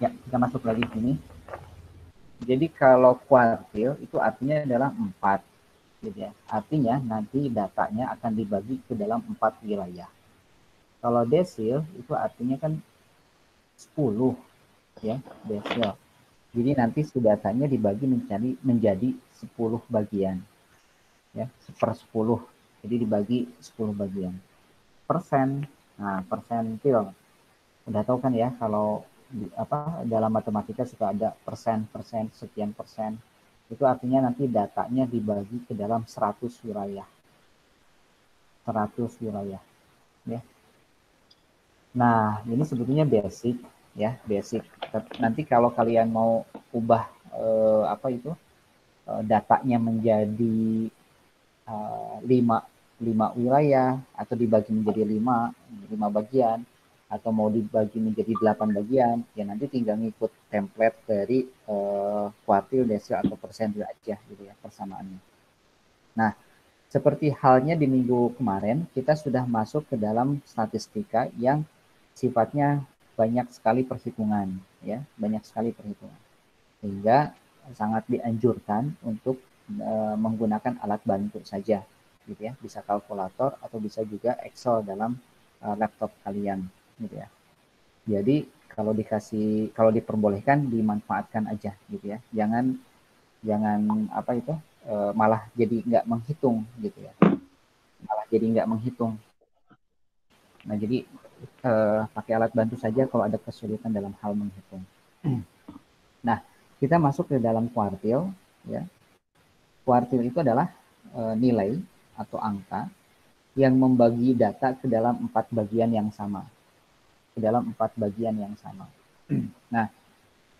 Ya, kita masuk lagi sini. Jadi kalau kuartil itu artinya adalah 4, gitu ya. Artinya nanti datanya akan dibagi ke dalam 4 wilayah. Kalau desil itu artinya kan 10, ya, desil. Jadi nanti datanya dibagi menjadi 10 bagian, ya, per 10. Jadi dibagi 10 bagian. Persen, nah persentil. Udah tahu kan ya kalau dalam matematika suka ada persen, persen, sekian persen. Itu artinya nanti datanya dibagi ke dalam 100 wilayah. 100 wilayah, ya. Nah, ini sebetulnya basic, ya, basic. Nanti kalau kalian mau ubah datanya menjadi 5 wilayah atau dibagi menjadi 5 bagian atau mau dibagi menjadi 8 bagian, ya nanti tinggal ngikut template dari kuartil, desil atau persentil aja gitu ya persamaannya. Nah, seperti halnya di minggu kemarin, kita sudah masuk ke dalam statistika yang sifatnya banyak sekali perhitungan, ya, banyak sekali perhitungan. Sehingga sangat dianjurkan untuk menggunakan alat bantu saja, gitu ya. Bisa kalkulator atau bisa juga Excel dalam laptop kalian, gitu ya. Jadi kalau diperbolehkan dimanfaatkan aja, gitu ya. Jangan jangan malah jadi nggak menghitung, gitu ya. Malah jadi nggak menghitung. Nah, jadi pakai alat bantu saja kalau ada kesulitan dalam hal menghitung. Nah, kita masuk ke dalam kuartil, ya. Kuartil itu adalah nilai atau angka yang membagi data ke dalam 4 bagian yang sama. Ke dalam 4 bagian yang sama. Nah,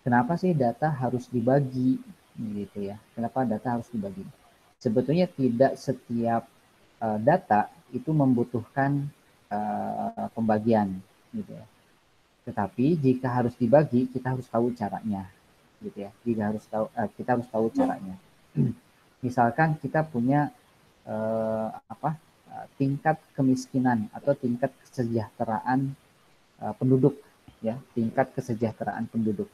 kenapa sih data harus dibagi? Gitu ya. Kenapa data harus dibagi? Sebetulnya tidak setiap data itu membutuhkan pembagian, gitu ya. Tetapi jika harus dibagi, kita harus tahu caranya, gitu ya. Kita harus tahu caranya. Misalkan kita punya tingkat kemiskinan atau tingkat kesejahteraan penduduk, ya, tingkat kesejahteraan penduduk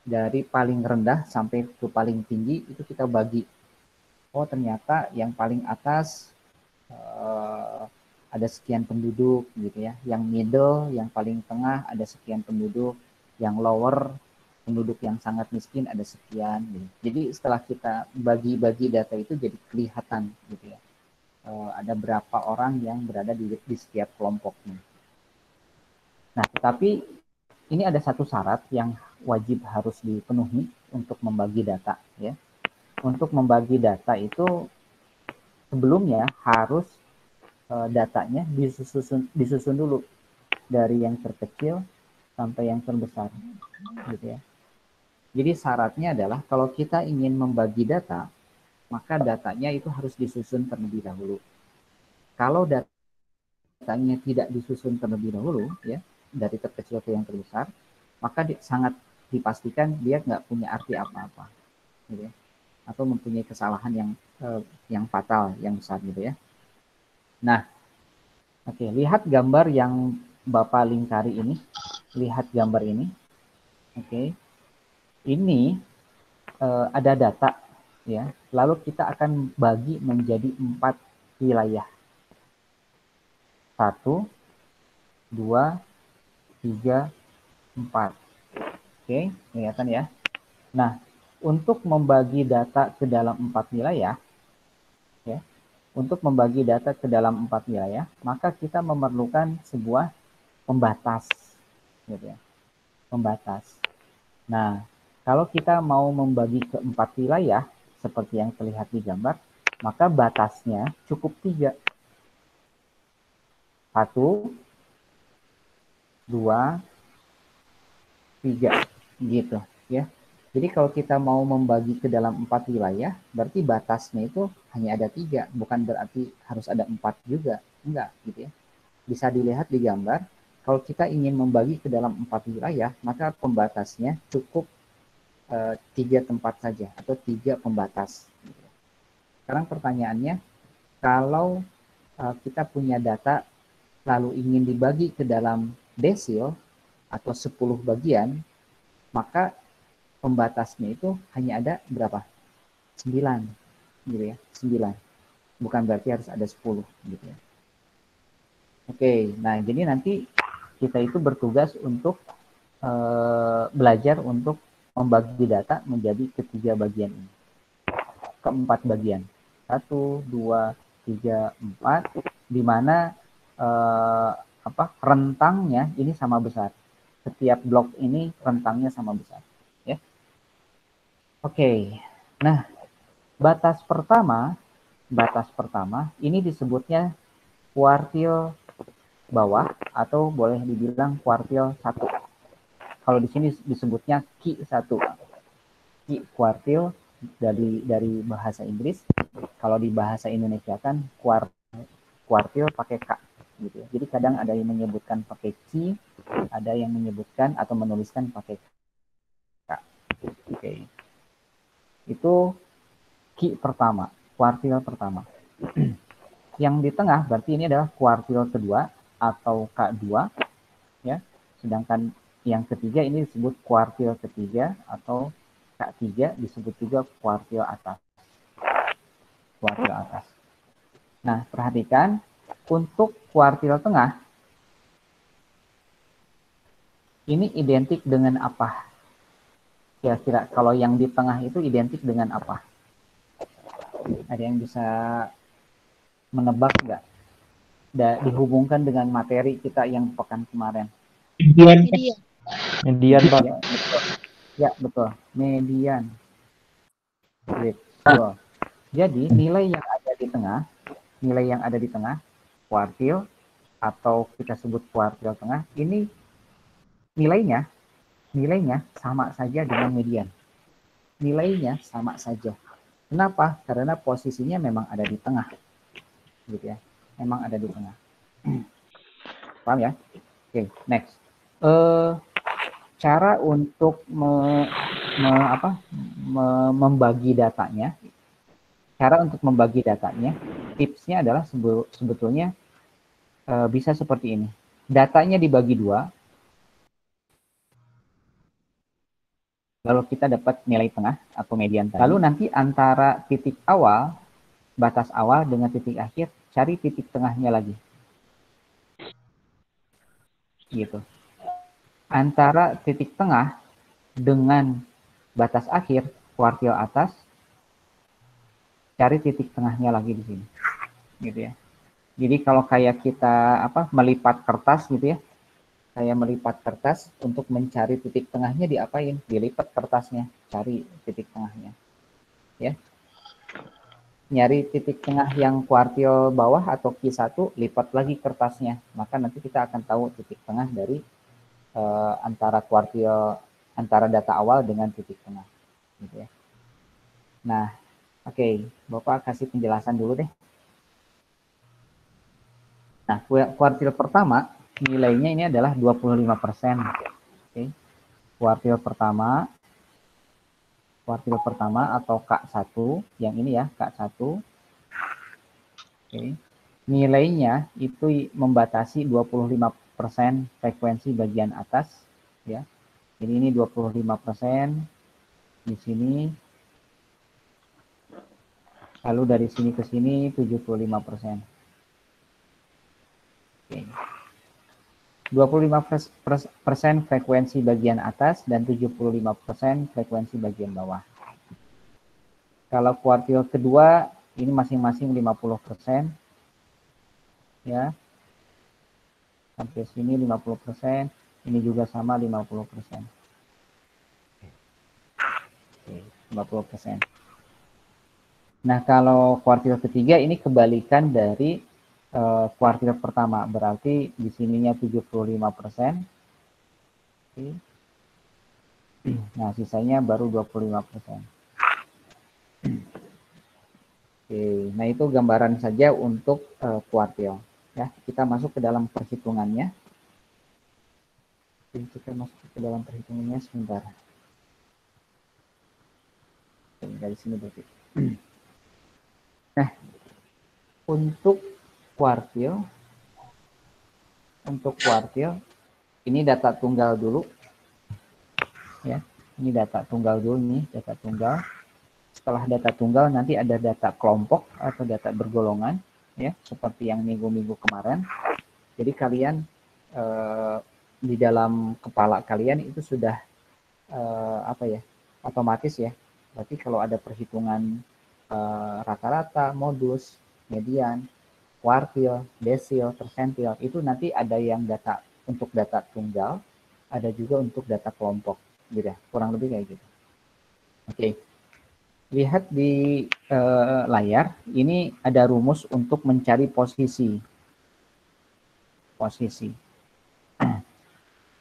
dari paling rendah sampai ke paling tinggi itu kita bagi. Oh, ternyata yang paling atas ada sekian penduduk, gitu ya. Yang middle, yang paling tengah ada sekian penduduk, yang lower penduduk yang sangat miskin ada sekian, gitu. Jadi setelah kita bagi-bagi data itu jadi kelihatan, gitu ya. Ada berapa orang yang berada di setiap kelompoknya. Nah, tetapi ini ada satu syarat yang wajib harus dipenuhi untuk membagi data, ya. Untuk membagi data itu sebelumnya harus datanya disusun dulu dari yang terkecil sampai yang terbesar, gitu ya. Jadi syaratnya adalah kalau kita ingin membagi data, maka datanya itu harus disusun terlebih dahulu. Kalau datanya tidak disusun terlebih dahulu, ya, dari terkecil ke yang terbesar, maka sangat dipastikan dia nggak punya arti apa-apa, gitu ya, atau mempunyai kesalahan yang fatal, yang besar, gitu ya. Nah, oke, lihat gambar yang Bapak lingkari ini, lihat gambar ini, oke, ini ada data, ya, lalu kita akan bagi menjadi 4 wilayah, 1, 2, 3, 4. Oke, kelihatan ya. Nah, untuk membagi data ke dalam 4 wilayah, ya, untuk membagi data ke dalam 4 wilayah, maka kita memerlukan sebuah pembatas, gitu ya, pembatas. Nah, kalau kita mau membagi ke 4 wilayah, seperti yang terlihat di gambar, maka batasnya cukup 3. 1, 2, 3, gitu ya. Jadi kalau kita mau membagi ke dalam 4 wilayah, berarti batasnya itu hanya ada 3, bukan berarti harus ada 4 juga, enggak, gitu ya. Bisa dilihat di gambar, kalau kita ingin membagi ke dalam 4 wilayah, maka pembatasnya cukup 3 tempat saja atau 3 pembatas. Sekarang pertanyaannya, kalau kita punya data lalu ingin dibagi ke dalam desil, atau 10 bagian, maka pembatasnya itu hanya ada berapa? 9, gitu ya, 9. Bukan berarti harus ada 10, gitu ya. Oke, nah jadi nanti kita itu bertugas untuk belajar untuk membagi data menjadi ketiga bagian ini. Keempat bagian. 1, 2, 3, 4, di mana rentangnya ini sama besar. Setiap blok ini rentangnya sama besar. Ya. Oke, nah batas pertama ini disebutnya kuartil bawah atau boleh dibilang kuartil 1. Kalau di sini disebutnya Q1. Q kuartil dari bahasa Inggris. Kalau di bahasa Indonesia kan kuartil pakai K gitu ya. Jadi kadang ada yang menyebutkan pakai Q, ada yang menyebutkan atau menuliskan pakai K. Oke. Itu Q pertama, kuartil pertama. Yang di tengah berarti ini adalah kuartil kedua atau K2 ya. Sedangkan yang ketiga ini disebut kuartil ketiga atau K3, disebut juga kuartil atas. Kuartil atas. Nah, perhatikan untuk kuartil tengah ini identik dengan apa? Kira-kira kalau yang di tengah itu identik dengan apa? Ada yang bisa menebak nggak? Dihubungkan dengan materi kita yang pekan kemarin. Median, Pak. Ya, betul. Ya, betul. Median. Betul. Jadi nilai yang ada di tengah, kuartil atau kita sebut kuartil tengah, ini nilainya sama saja dengan median. Nilainya sama saja. Kenapa? Karena posisinya memang ada di tengah. Gitu ya. Memang ada di tengah. Paham ya? Oke, next. Cara untuk membagi datanya. Cara untuk membagi datanya, tipsnya adalah sebetulnya bisa seperti ini. Datanya dibagi 2, lalu kita dapat nilai tengah atau median tadi. Lalu nanti antara titik awal, batas awal dengan titik akhir, cari titik tengahnya lagi. Gitu. Antara titik tengah dengan batas akhir, kuartil atas, cari titik tengahnya lagi di sini. Gitu ya. Jadi kalau kayak kita melipat kertas gitu ya, saya melipat kertas untuk mencari titik tengahnya diapain? Dilipat kertasnya, cari titik tengahnya. Ya. Nyari titik tengah yang kuartil bawah atau Q1, lipat lagi kertasnya. Maka nanti kita akan tahu titik tengah dari antara data awal dengan titik tengah. Gitu ya. Nah, oke, Bapak kasih penjelasan dulu deh. Nah, kuartil pertama nilainya ini adalah 25%. Oke. Kuartil pertama atau K1, yang ini ya, K1. Oke. Nilainya itu membatasi 25% frekuensi bagian atas ya. Jadi ini 25% di sini. Lalu dari sini ke sini 75%. Oke. 25% frekuensi bagian atas dan 75% frekuensi bagian bawah. Kalau kuartil kedua ini masing-masing 50%. Ya. Sampai sini 50%, ini juga sama 50%. Oke, 50%. Nah, kalau kuartil ketiga ini kebalikan dari kuartil pertama, berarti di sininya 75%. Oke. Nah, sisanya baru 25%. Oke, nah itu gambaran saja untuk kuartil. Ya, kita masuk ke dalam perhitungannya. Kita masuk ke dalam perhitungannya sebentar. Oke, dari sini berarti. Nah, untuk kuartil Ini data tunggal dulu, ya. Ini data tunggal dulu nih, data tunggal. Setelah data tunggal nanti ada data kelompok atau data bergolongan, ya, seperti yang minggu-minggu kemarin. Jadi kalian di dalam kepala kalian itu sudah apa ya, otomatis ya. Berarti kalau ada perhitungan rata-rata, modus, median, kuartil, desil, persentil, itu nanti ada yang data untuk data tunggal, ada juga untuk data kelompok, gitu ya. Kurang lebih kayak gitu. Oke, lihat di layar, ini ada rumus untuk mencari posisi.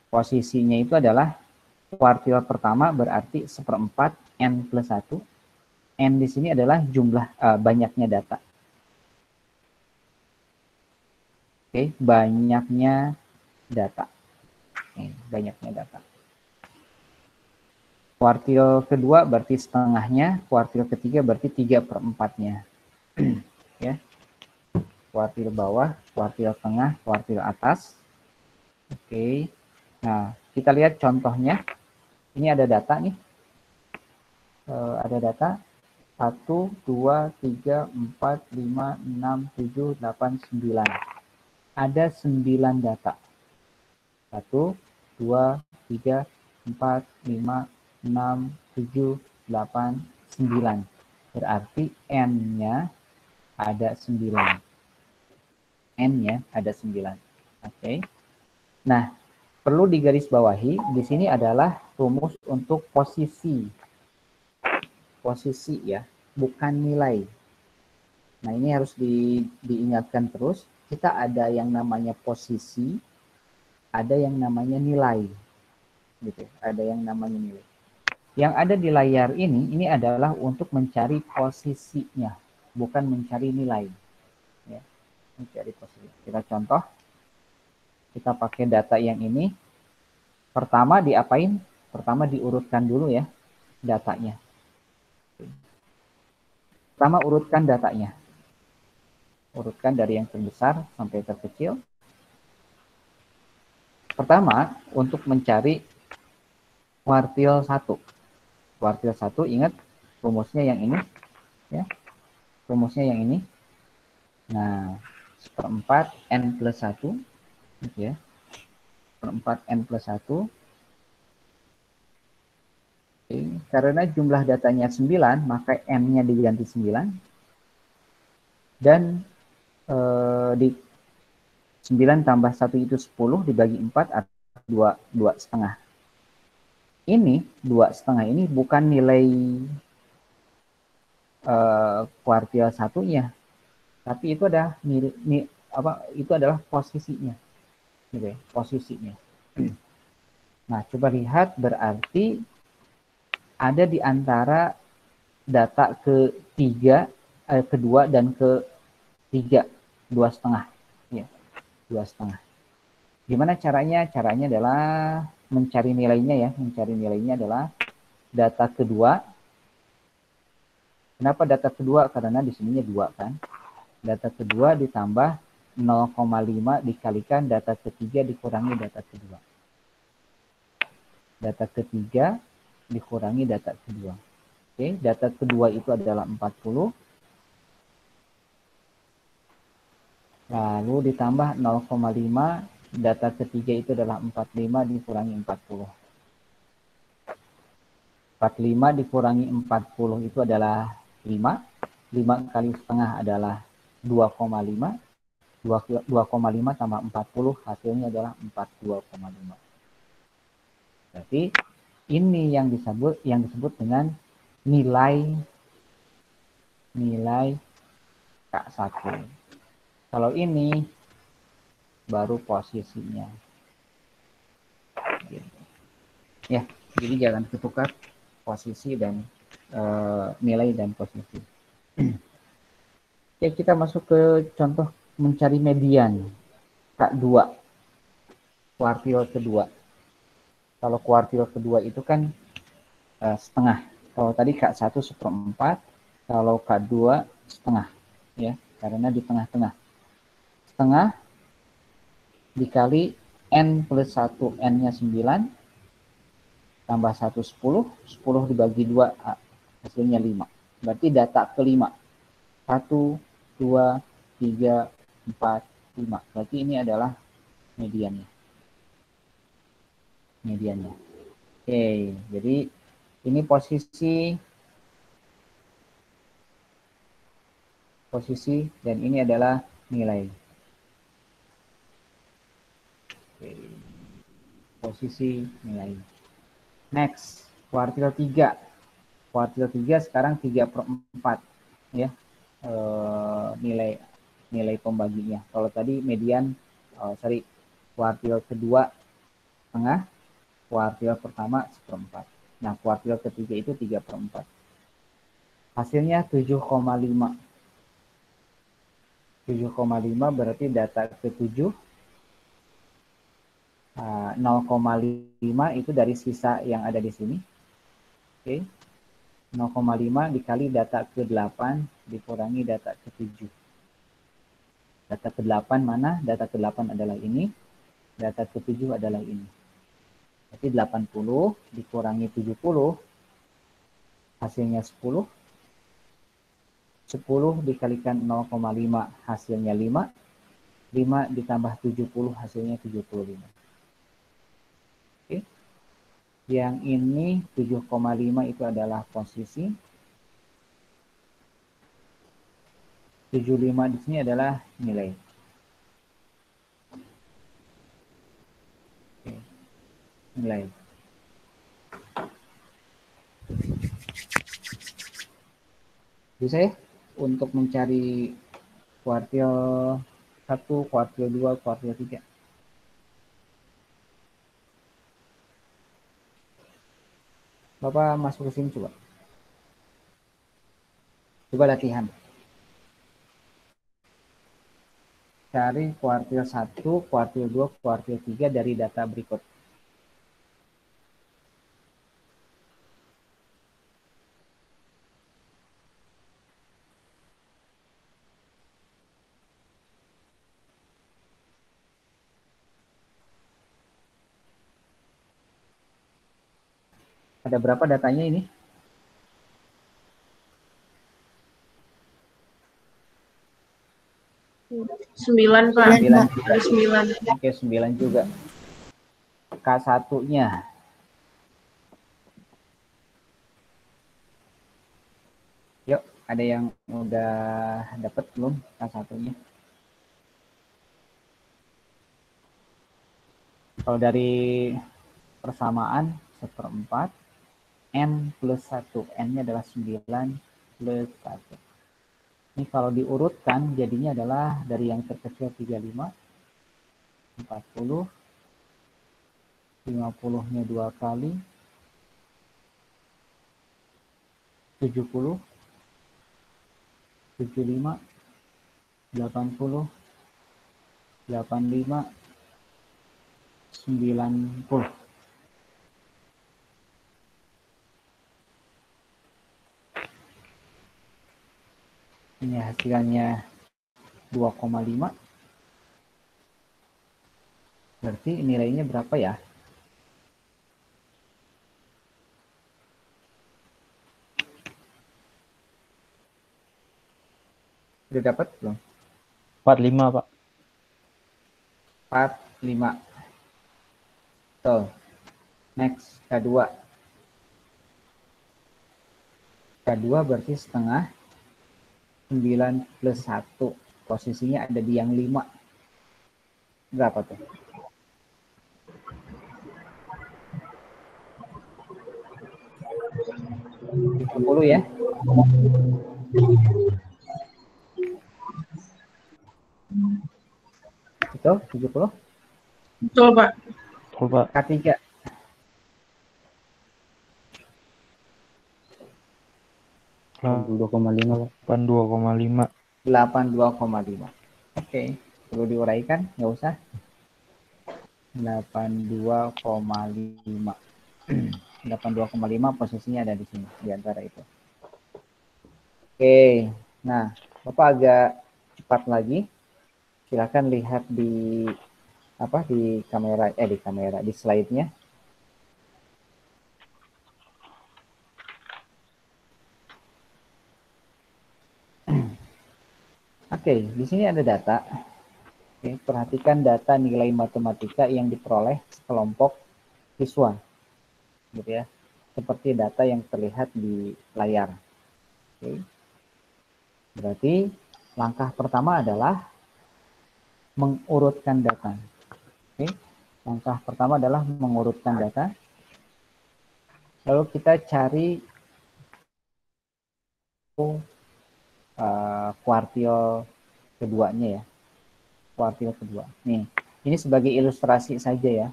Posisinya itu adalah kuartil pertama berarti 1/4 N plus 1. N di sini adalah jumlah banyaknya data. Oke, banyaknya data. Banyaknya data. Kuartil kedua berarti setengahnya, kuartil ketiga berarti 3/4-nya. Ya. Kuartil bawah, kuartil tengah, kuartil atas. Oke. Nah, kita lihat contohnya. Ini ada data nih. Ada data 1, 2, 3, 4, 5, 6, 7, 8, 9. Ada 9 data. 1, 2, 3, 4, 5, 6, 7, 8, 9. Berarti N-nya ada 9. N-nya ada 9. Oke. Nah, perlu digarisbawahi, di sini adalah rumus untuk posisi. Posisi ya, bukan nilai. Nah, ini harus diingatkan terus. Kita ada yang namanya posisi, ada yang namanya nilai. Gitu. Ada yang namanya nilai. Yang ada di layar ini adalah untuk mencari posisinya, bukan mencari nilai. Ya, mencari posisi. Kita contoh, kita pakai data yang ini. Pertama diapain? Pertama diurutkan dulu ya datanya. Pertama urutkan datanya. Urutkan dari yang terbesar sampai terkecil. Pertama, untuk mencari kuartil 1. Kuartil 1, ingat rumusnya yang ini. Ya, rumusnya yang ini. Nah, 1/4 N plus 1. Gitu ya. 1/4 N plus 1. Oke. Karena jumlah datanya 9, maka N-nya diganti 9. Dan di 9 tambah 1 itu 10, dibagi 4 atau 2,5. Ini 2,5 ini bukan nilai kuartil satunya, tapi itu ada itu adalah posisinya, gitu ya, posisinya. Nah, coba lihat, berarti ada di antara data kedua dan ketiga, 2,5, ya, 2,5. Gimana caranya? Caranya adalah mencari nilainya ya. Mencari nilainya adalah data kedua. Kenapa data kedua? Karena di sininya 2 kan. Data kedua ditambah 0,5 dikalikan data ketiga dikurangi data kedua. Data ketiga dikurangi data kedua. Oke, data kedua itu adalah 40. Lalu ditambah 0,5, data ketiga itu adalah 45 dikurangi 40. 45 dikurangi 40 itu adalah 5. 5 kali setengah adalah 2,5. 2,5 tambah 40 hasilnya adalah 42,5. Berarti ini yang disebut dengan nilai K1. Kalau ini baru posisinya. Ya, jadi jangan ketukar posisi dan nilai dan posisi. Oke, kita masuk ke contoh mencari median K2, kuartil kedua. Kalau kuartil kedua itu kan setengah. Kalau tadi K1 1/4, kalau K2 setengah, ya, karena di tengah-tengah. Setengah dikali N plus 1, N-nya 9, tambah 1, 10, 10 dibagi 2, hasilnya 5. Berarti data kelima. 1, 2, 3, 4, 5. Berarti ini adalah mediannya. Mediannya. Oke, jadi ini posisi dan ini adalah nilai. Oke. Posisi nilai. Next, kuartil 3. Kuartil 3 sekarang 3/4 ya. Nilai pembaginya. Kalau tadi median kuartil kedua tengah, kuartil pertama 1/4. Nah, kuartil ketiga itu 3/4. Hasilnya 7,5. 7,5 berarti data ke-7. 0,5 itu dari sisa yang ada di sini. Oke. 0,5 dikali data ke-8 dikurangi data ke-7. Data ke-8 mana? Data ke-8 adalah ini. Data ke-7 adalah ini. Berarti 80 dikurangi 70, hasilnya 10. 10 dikalikan 0,5 hasilnya 5. 5 ditambah 70 hasilnya 75. Oke. Yang ini 7,5 itu adalah posisi. 75 di sini adalah nilai. Oke. Nilai. Bisa ya untuk mencari kuartil 1, kuartil 2, kuartil 3. Bapak masuk ke sini coba. Coba latihan. Cari kuartil 1, kuartil 2, kuartil 3 dari data berikut. Ada berapa datanya ini? 9, Pak. 9 juga. 9. Oke, 9 juga. K1-nya. Yuk, ada yang udah dapat belum K1-nya? Kalau dari persamaan 1/4, N plus 1. N-nya adalah 9 plus 1. Ini kalau diurutkan jadinya adalah dari yang terkecil 35, 40, 50-nya 2 kali, 70, 75, 80, 85, 90. Ini hasilnya 2,5. Berarti nilainya berapa ya? Sudah dapat belum? 45, Pak. 45. Betul. Next, K2. K2 berarti setengah. 9 plus 1. Posisinya ada di yang 5. Berapa tuh? 70 ya? Betul? 70? Betul, Pak. Betul, Pak. K3. Lah, 82,5, Pak. 82,5. 82,5. Oke. Perlu diuraikan? Nggak usah. 82,5. 82,5 posisinya ada di sini. Di antara itu. Oke. Nah, Bapak agak cepat lagi. Silakan lihat di apa di kamera di slide-nya. Oke, di sini ada data. Oke, perhatikan data nilai matematika yang diperoleh sekelompok siswa, gitu ya. Seperti data yang terlihat di layar. Oke. Berarti langkah pertama adalah mengurutkan data. Oke. Langkah pertama adalah mengurutkan data. Lalu kita cari kuartil keduanya ya. Kuartil kedua. Nih, ini sebagai ilustrasi saja ya.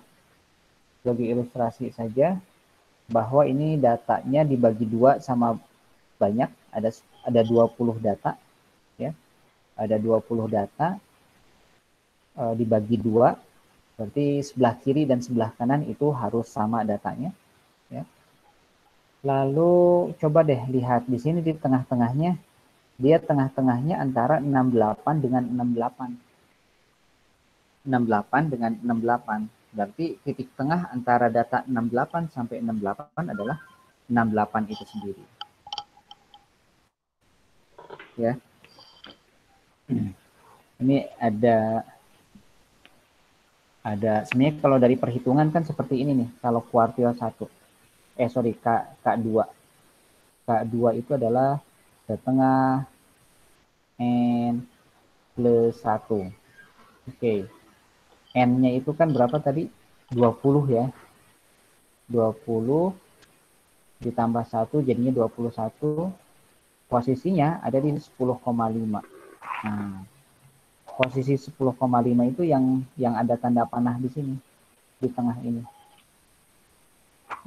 Sebagai ilustrasi saja bahwa ini datanya dibagi dua sama banyak, ada 20 data ya. Ada 20 data dibagi dua, berarti sebelah kiri dan sebelah kanan itu harus sama datanya ya. Lalu coba deh lihat di sini di tengah-tengahnya, dia tengah-tengahnya antara 68 dengan 68. 68 dengan 68. Berarti titik tengah antara data 68 sampai 68 adalah 68 itu sendiri. Ya. Ini ada sebenarnya kalau dari perhitungan kan seperti ini nih. Kalau kuartil 1. K2. K2 itu adalah setengah N plus 1. Oke. N-nya itu kan berapa tadi? 20 ya. 20 ditambah 1 jadinya 21. Posisinya ada di 10,5. Nah, posisi 10,5 itu yang ada tanda panah di sini, di tengah ini.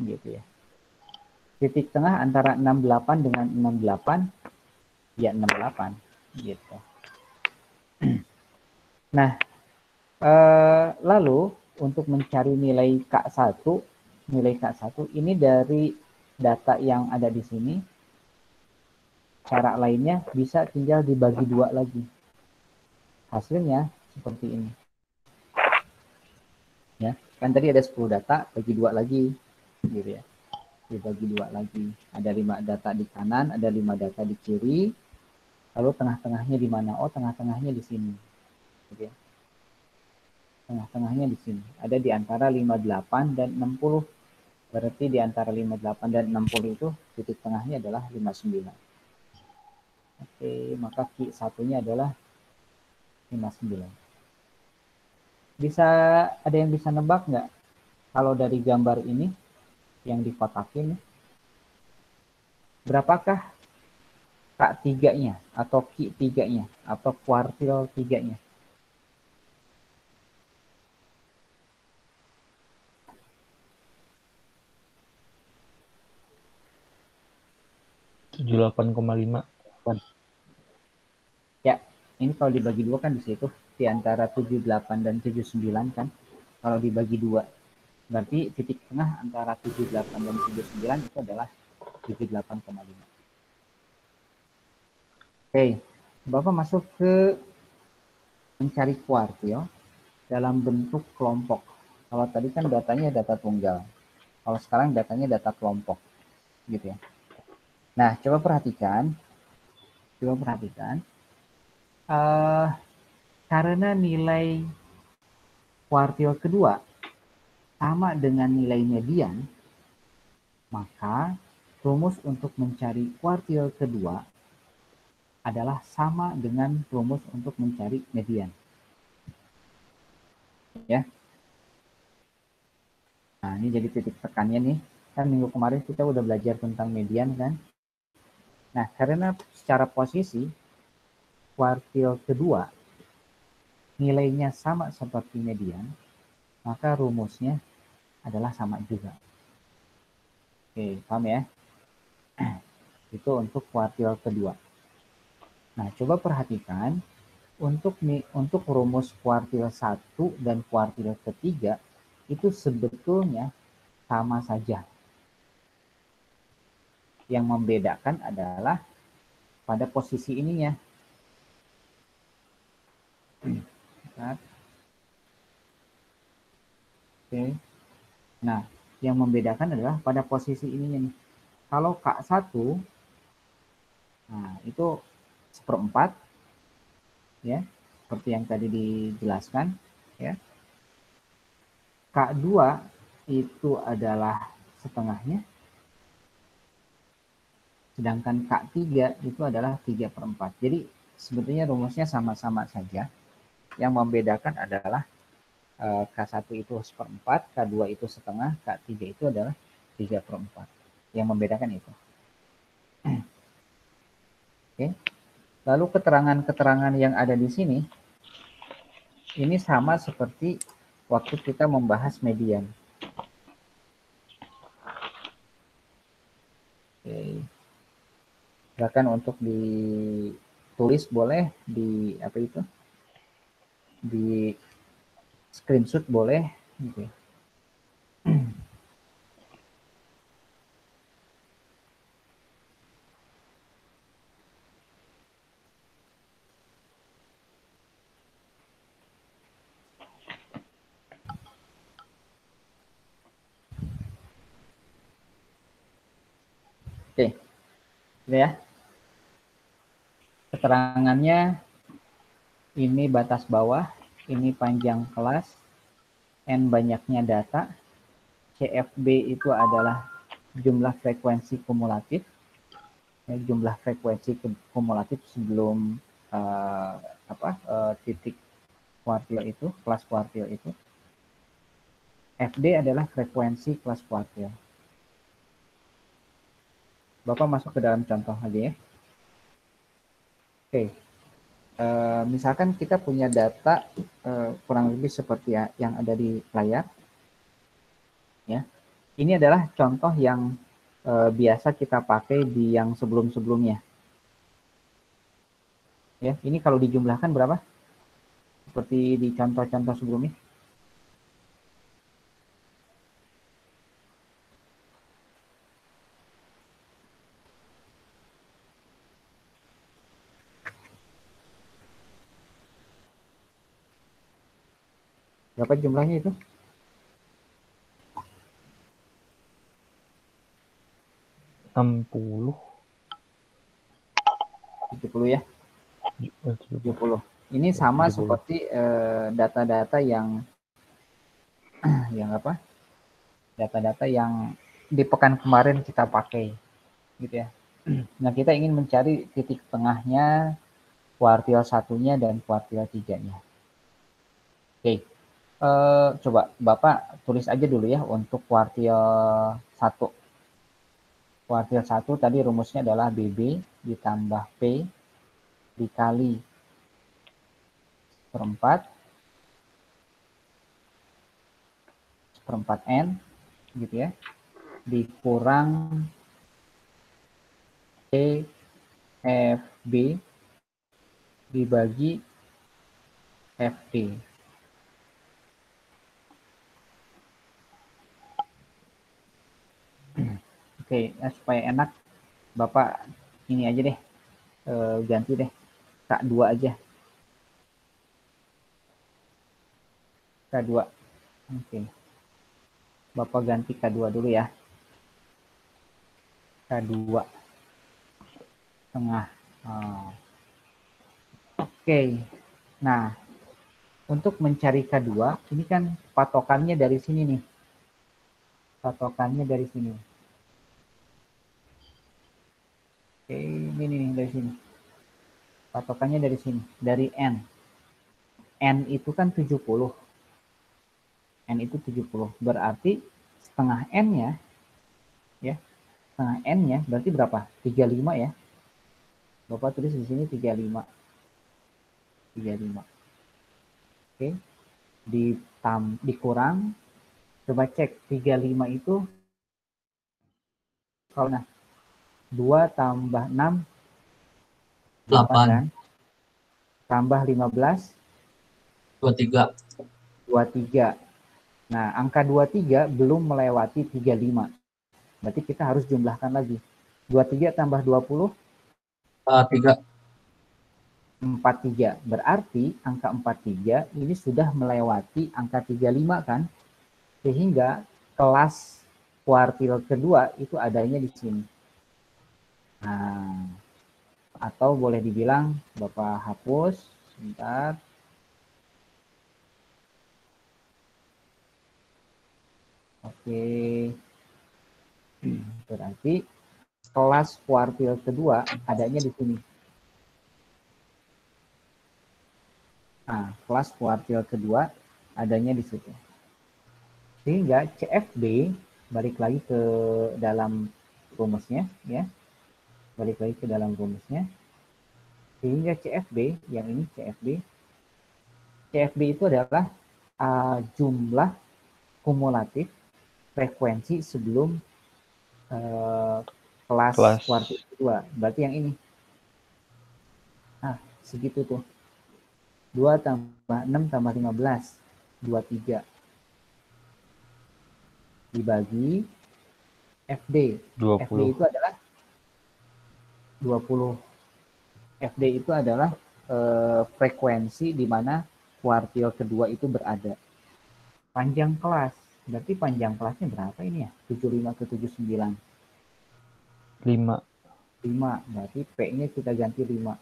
Gitu ya. Titik tengah antara 68 dengan 68 ya 68 gitu. Nah, lalu untuk mencari nilai K1 ini dari data yang ada di sini. Cara lainnya bisa tinggal dibagi dua lagi. Hasilnya seperti ini. Ya, kan tadi ada 10 data, bagi dua lagi gitu ya. Dibagi dua lagi. Ada 5 data di kanan, ada 5 data di kiri. Lalu tengah-tengahnya di mana? Oh, tengah-tengahnya di sini. Gitu ya. Tengah-tengahnya di sini. Ada di antara 58 dan 60. Berarti di antara 58 dan 60 itu titik tengahnya adalah 59. Oke, maka Q satunya adalah 59. Ada yang bisa nebak nggak? Kalau dari gambar ini yang dikotakin, berapakah K3-nya atau Q3-nya atau kuartil 3-nya? 78,5. Ya, ini kalau dibagi dua kan di situ di antara 78 dan 79 kan. Kalau dibagi dua, berarti titik tengah antara 78 dan 79 itu adalah 78,5. Oke, Bapak masuk ke mencari kuartil dalam bentuk kelompok. Kalau tadi kan datanya data tunggal. Kalau sekarang datanya data kelompok. Gitu ya. Nah, coba perhatikan. Karena nilai kuartil kedua sama dengan nilai median, maka rumus untuk mencari kuartil kedua adalah sama dengan rumus untuk mencari median. Ya. Nah, ini jadi titik tekannya nih. Kan minggu kemarin kita udah belajar tentang median kan. Nah, karena secara posisi kuartil kedua nilainya sama seperti median, maka rumusnya adalah sama juga. Oke, paham ya? Itu untuk kuartil kedua. Nah, coba perhatikan untuk rumus kuartil 1 dan kuartil ketiga itu sebetulnya sama saja. Yang membedakan adalah pada posisi ininya. Oke. Nah, yang membedakan adalah pada posisi ininya nih. Kalau K1, nah itu 1/4, ya, seperti yang tadi dijelaskan, ya. K2 itu adalah setengahnya, sedangkan K3 itu adalah 3/4. Jadi sebetulnya rumusnya sama-sama saja. Yang membedakan adalah K1 itu 1/4, K2 itu setengah, K3 itu adalah 3/4. Yang membedakan itu. Oke. Lalu keterangan-keterangan yang ada di sini, ini sama seperti waktu kita membahas median. Oke. Bahkan untuk ditulis boleh, di apa itu, di screenshot boleh, gitu. Oke, gitu ya. Keterangannya ini batas bawah, ini panjang kelas, N banyaknya data, CFB itu adalah jumlah frekuensi kumulatif, jumlah frekuensi kumulatif sebelum titik kuartil itu, kelas kuartil itu. FD adalah frekuensi kelas kuartil. Bapak masuk ke dalam contoh aja ya. Oke. Misalkan kita punya data kurang lebih seperti yang ada di layar. Ya. Ini adalah contoh yang biasa kita pakai di yang sebelum-sebelumnya. Ya, ini kalau dijumlahkan berapa? Seperti di contoh-contoh sebelumnya. Berapa jumlahnya itu? 60. 70 ya? 70. Ini sama 70. seperti data-data yang apa? Data-data yang di pekan kemarin kita pakai, gitu ya. Nah, kita ingin mencari titik tengahnya, kuartil 1-nya dan kuartil 3-nya. Oke. Coba Bapak tulis aja dulu ya untuk kuartil 1. Kuartil 1 tadi rumusnya adalah BB ditambah P dikali 1/4 N, gitu ya, dikurang CFB dibagi FD. Oke, supaya enak, Bapak ini aja deh, ganti deh, K2 aja. K2. Oke. Bapak ganti K2 dulu ya. K2. Tengah. Oke. Nah, untuk mencari K2, ini kan patokannya dari sini nih. Patokannya dari sini. Oke, ini nih dari sini. Patokannya dari sini, dari N. N itu kan 70. N itu 70. Berarti setengah N-nya, ya, setengah N-nya berarti berapa? 35 ya. Bapak tulis di sini 35. 35. Oke. Dikurang, coba cek 35 itu kalau 2 tambah 6 8 kan? Tambah 15 23. 23. Nah, angka 23 belum melewati 35. Berarti kita harus jumlahkan lagi. 23 tambah 20 3. 43. Berarti angka 43 ini sudah melewati angka 35 kan? Sehingga kelas kuartil kedua itu adanya di sini. Nah, atau boleh dibilang Bapak hapus sebentar. Oke. Berarti kelas kuartil kedua adanya di sini. Nah, kelas kuartil kedua adanya di situ. Sehingga CFB balik lagi ke dalam rumusnya ya. Balik lagi ke dalam rumusnya. Sehingga CFB, yang ini CFB itu adalah jumlah kumulatif frekuensi sebelum kelas kuartil kedua. Berarti yang ini. Nah, segitu tuh. 2 tambah 6 tambah 15. 23. Dibagi FD. 20. FD itu adalah 20. FD itu adalah frekuensi di mana kuartil kedua itu berada. Panjang kelas. Berarti panjang kelasnya berapa ini ya? 75 ke 79. 5. 5. Berarti P-nya kita ganti 5.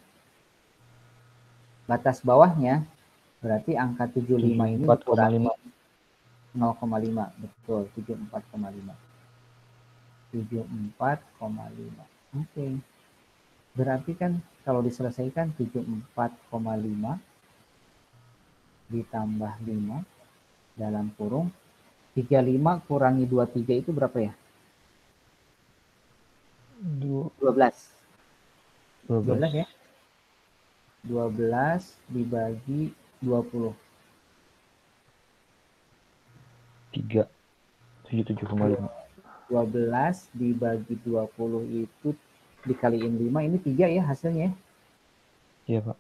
Batas bawahnya berarti angka 75 ini dikurangi 0,5. Betul, 74,5. 74,5. Oke. Berarti kan kalau diselesaikan 74,5 ditambah 5 dalam kurung 35 kurangi 23 itu berapa ya? 12. 12 ya? 12 dibagi 20. 3. 77,5. 12 dibagi 20 itu dikaliin 5, ini 3 ya hasilnya. Iya, Pak.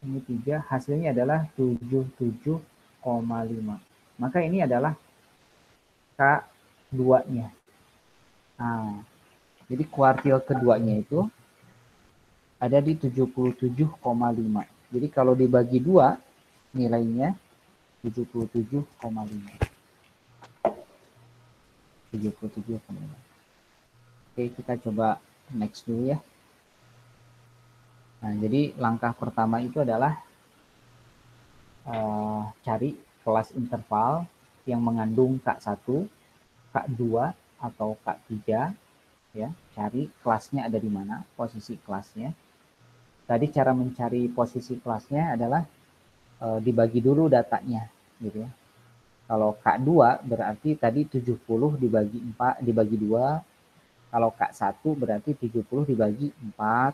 Ini 3, hasilnya adalah 77,5. Maka ini adalah K2-nya. Nah, jadi kuartil keduanya itu ada di 77,5. Jadi kalau dibagi 2 nilainya 77,5. 77,5. Oke, kita coba next dulu ya. Nah, jadi langkah pertama itu adalah cari kelas interval yang mengandung K1, K2, atau K3. Ya, cari kelasnya ada di mana, posisi kelasnya. Tadi cara mencari posisi kelasnya adalah dibagi dulu datanya, gitu ya. Kalau K2 berarti tadi 70 dibagi 4 dibagi 2. Kalau K1 berarti 70 dibagi 4,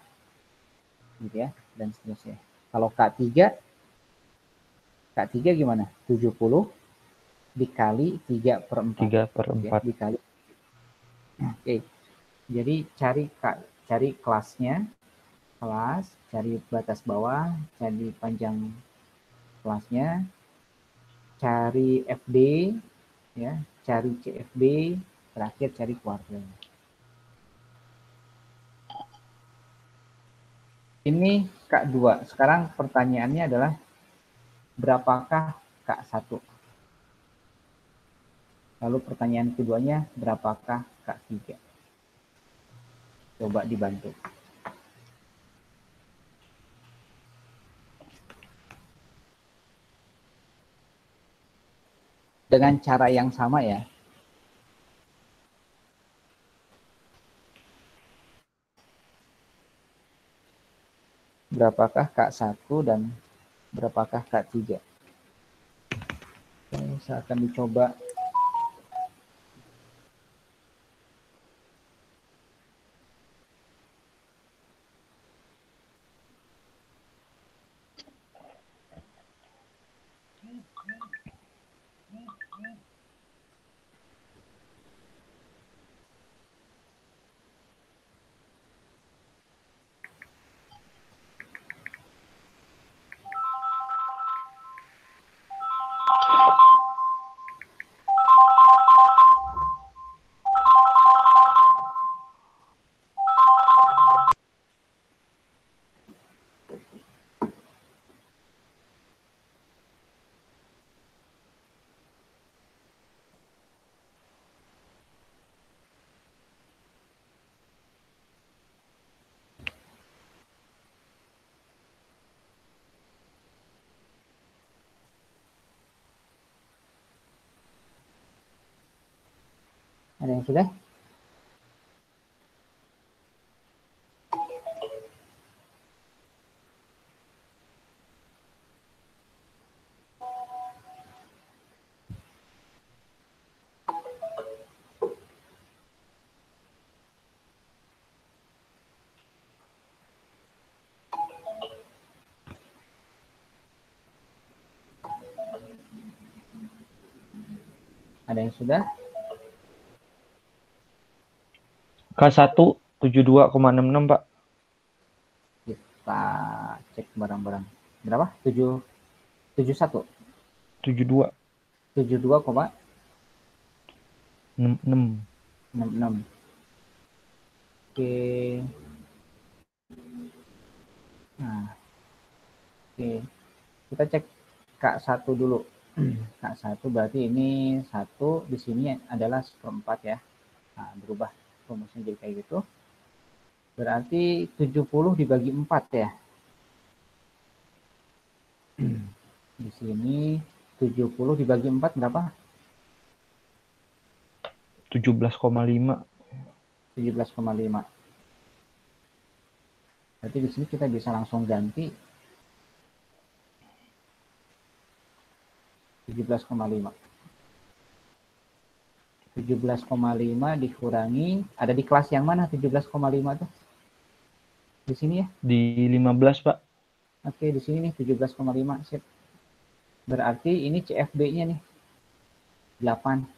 gitu ya, dan seterusnya. Kalau K3 gimana? 70 dikali 3/4. 3/4. Ya, dikali. Oke. Jadi cari kelasnya, cari batas bawah, cari panjang kelasnya, cari FD, ya, cari CFB, terakhir cari kuartilnya. Ini K2. Sekarang pertanyaannya adalah berapakah K1? Lalu pertanyaan keduanya, berapakah K3? Coba dibantu. Dengan cara yang sama ya. Berapakah K1 dan berapakah K3? Oke, saya akan dicoba. Ada yang sudah? Ada yang sudah? K1 72,66 Pak. Kita cek barang-barang. Berapa? 71. 72. 72,66. 66. Oke. Nah, oke. Kita cek K1 dulu. K1 berarti ini 1, di sini adalah 1/4 ya. Nah, berubah rumusnya jadi kayak gitu. Berarti 70 dibagi 4 ya. Di sini 70 dibagi 4 berapa? 17,5. 17,5. Berarti di sini kita bisa langsung ganti 17,5. 17,5 dikurangi, ada di kelas yang mana 17,5 tuh? Di sini ya? Di 15 Pak. Oke, di sini nih 17,5. Sip. Berarti ini CFB-nya nih 8.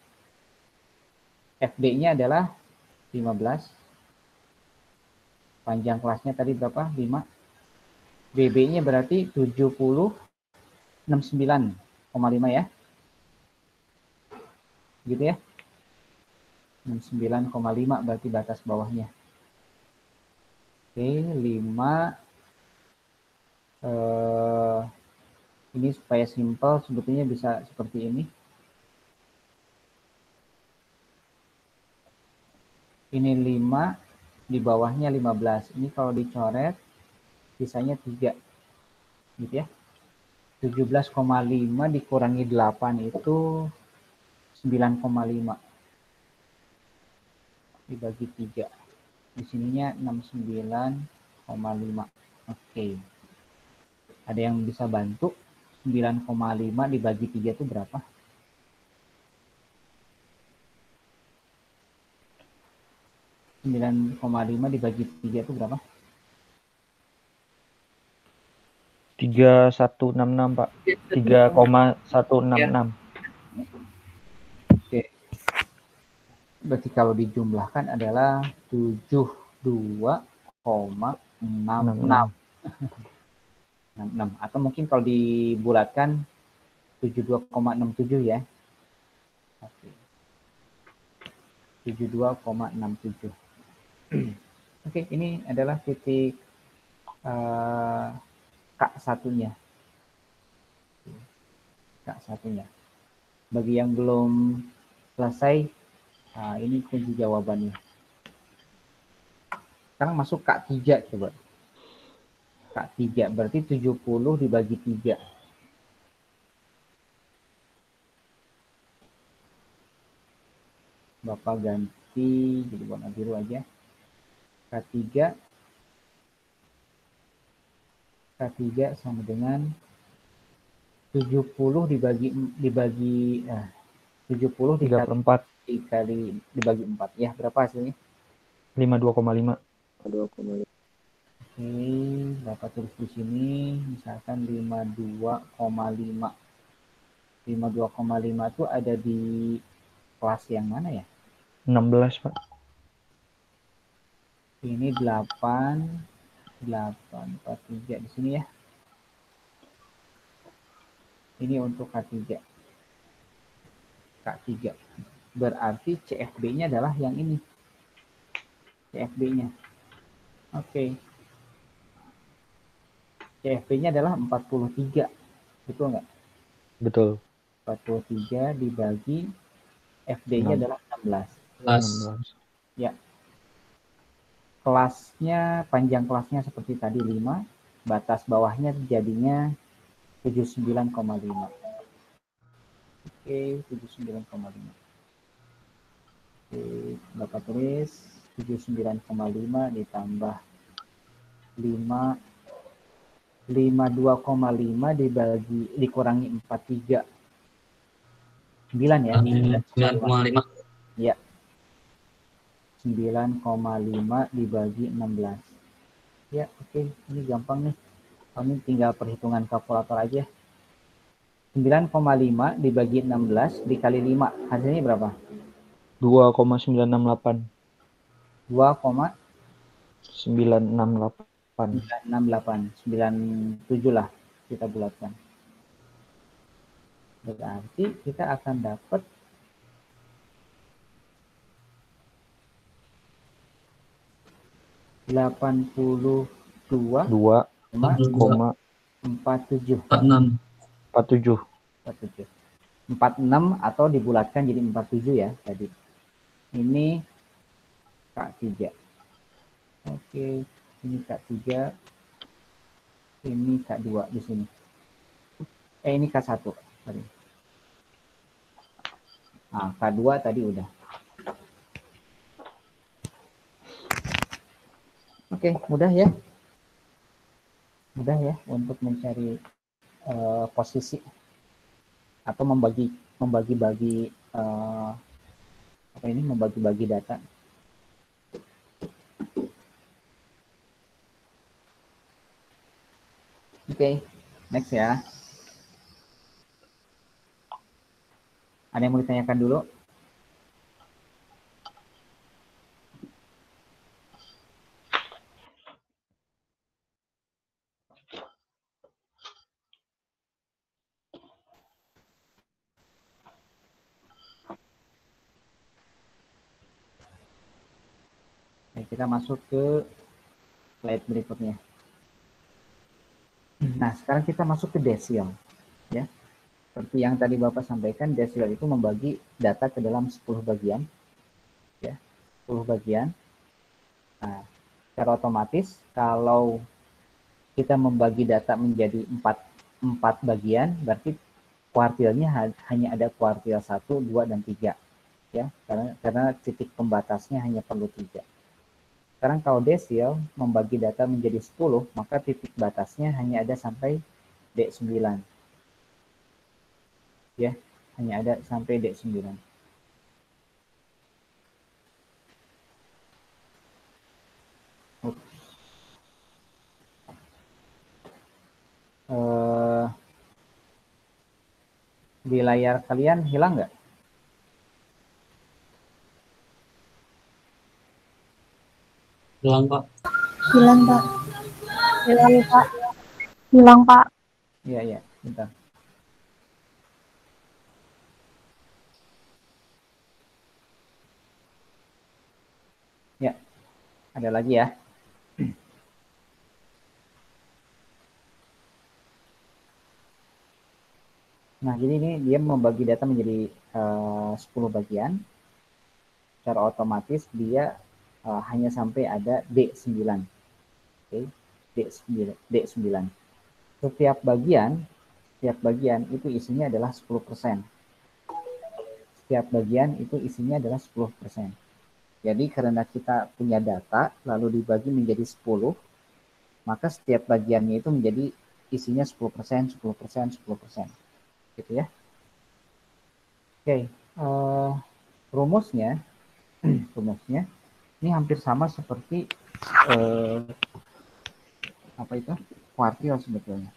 FB-nya adalah 15. Panjang kelasnya tadi berapa? 5. BB-nya berarti 69,5 ya. Gitu ya. 69,5 berarti batas bawahnya. Oke, 5. Ini supaya simple sebetulnya bisa seperti ini. Ini 5, di bawahnya 15. Ini kalau dicoret, sisanya 3. Gitu ya. 17,5 dikurangi 8 itu 9,5. Dibagi 3. Di sininya 69,5. Oke. Ada yang bisa bantu? 9,5 dibagi 3 itu berapa? ,5 dibagi 3 itu berapa? 3166 Pak. 3,166. Oke. Berarti kalau dijumlahkan adalah 72,66. 66. Atau mungkin kalau dibulatkan 72,67 ya. Oke. 72,67. Oke, ini adalah titik K1-nya. K1-nya. Bagi yang belum selesai, ini kunci jawabannya. Sekarang masuk K3 coba. K3 berarti 70 dibagi 3. Bapak ganti jadi warna biru aja. K3 sama dengan 70 dibagi 70 dibagi 4 ya, berapa hasilnya? 52,5. Oke, Bapak tulis di sini misalkan 52,5. 52,5 itu ada di kelas yang mana ya? 16 Pak. Ini 843 di sini ya. Ini untuk K3. K3. Berarti CFB-nya adalah yang ini. CFB-nya. Oke. CFB-nya adalah 43. Betul nggak? Betul. 43 dibagi FD-nya adalah 16. Ya. Kelasnya, panjang kelasnya seperti tadi 5. Batas bawahnya jadinya 79,5. Oke, 79,5. Oke, Bapak tulis 79,5 ditambah 5, 52,5 dikurangi 43. 9 ya. 9,5. Ya. 9,5 dibagi 16. Ya, oke. Ini gampang nih. Kami tinggal perhitungan kalkulator aja. 9,5 dibagi 16 dikali 5. Hasilnya berapa? 2,968. 2,968. 968. 97 lah kita bulatkan. Berarti kita akan dapat 82,47. 46. 47. 46 atau dibulatkan jadi 47 ya tadi. Ini K3. Oke, ini K3. Ini K2 di sini. Ini K1 tadi. Nah, K2 tadi udah. Oke, mudah ya. Mudah ya untuk mencari posisi atau membagi-bagi membagi-bagi data. Oke, next ya. Ada yang mau ditanyakan dulu? Oke, kita masuk ke slide berikutnya. Nah, sekarang kita masuk ke desil. Ya. Seperti yang tadi Bapak sampaikan, desil itu membagi data ke dalam 10 bagian. Ya, 10 bagian. Nah, secara otomatis kalau kita membagi data menjadi 4 bagian, berarti kuartilnya hanya ada kuartil 1, 2, dan 3. Ya, karena titik pembatasnya hanya perlu 3. Sekarang kalau desil membagi data menjadi 10, maka titik batasnya hanya ada sampai D9. Ya, hanya ada sampai D9. Di layar kalian hilang nggak? Hilang, Pak. Hilang, Pak. Hilang, Pak. Hilang, Pak. Iya, iya, bentar. Ya, ada lagi ya. Nah, jadi ini dia membagi data menjadi 10 bagian. Secara otomatis dia hanya sampai ada D9. Oke, D9. Setiap bagian itu isinya adalah 10%. Setiap bagian itu isinya adalah 10%. Jadi karena kita punya data lalu dibagi menjadi 10, maka setiap bagiannya itu menjadi isinya 10%, 10%, 10%. Gitu ya. Oke, rumusnya ini hampir sama seperti kuartil sebetulnya.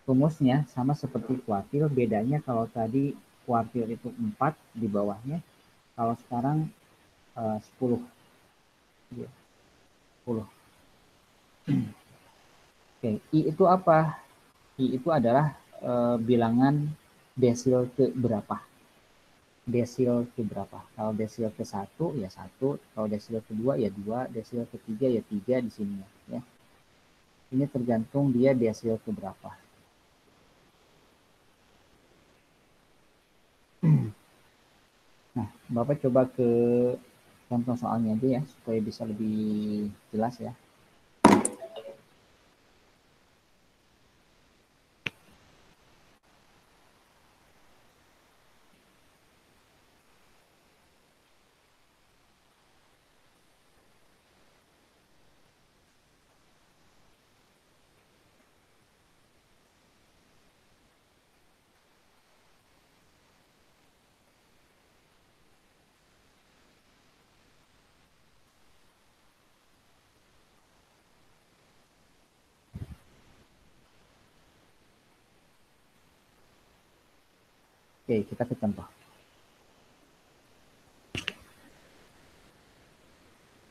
Rumusnya sama seperti kuartil, bedanya kalau tadi kuartil itu 4 di bawahnya, kalau sekarang 10. 10. Oke, I itu apa? I itu adalah bilangan desil ke berapa. Desil ke berapa? Kalau desil ke 1 ya 1, kalau desil ke 2 ya 2, desil ke 3 ya 3 di sini ya. Ini tergantung dia desil ke berapa. Nah, Bapak coba ke contoh soalnya aja ya supaya bisa lebih jelas ya. Oke, kita ke contoh.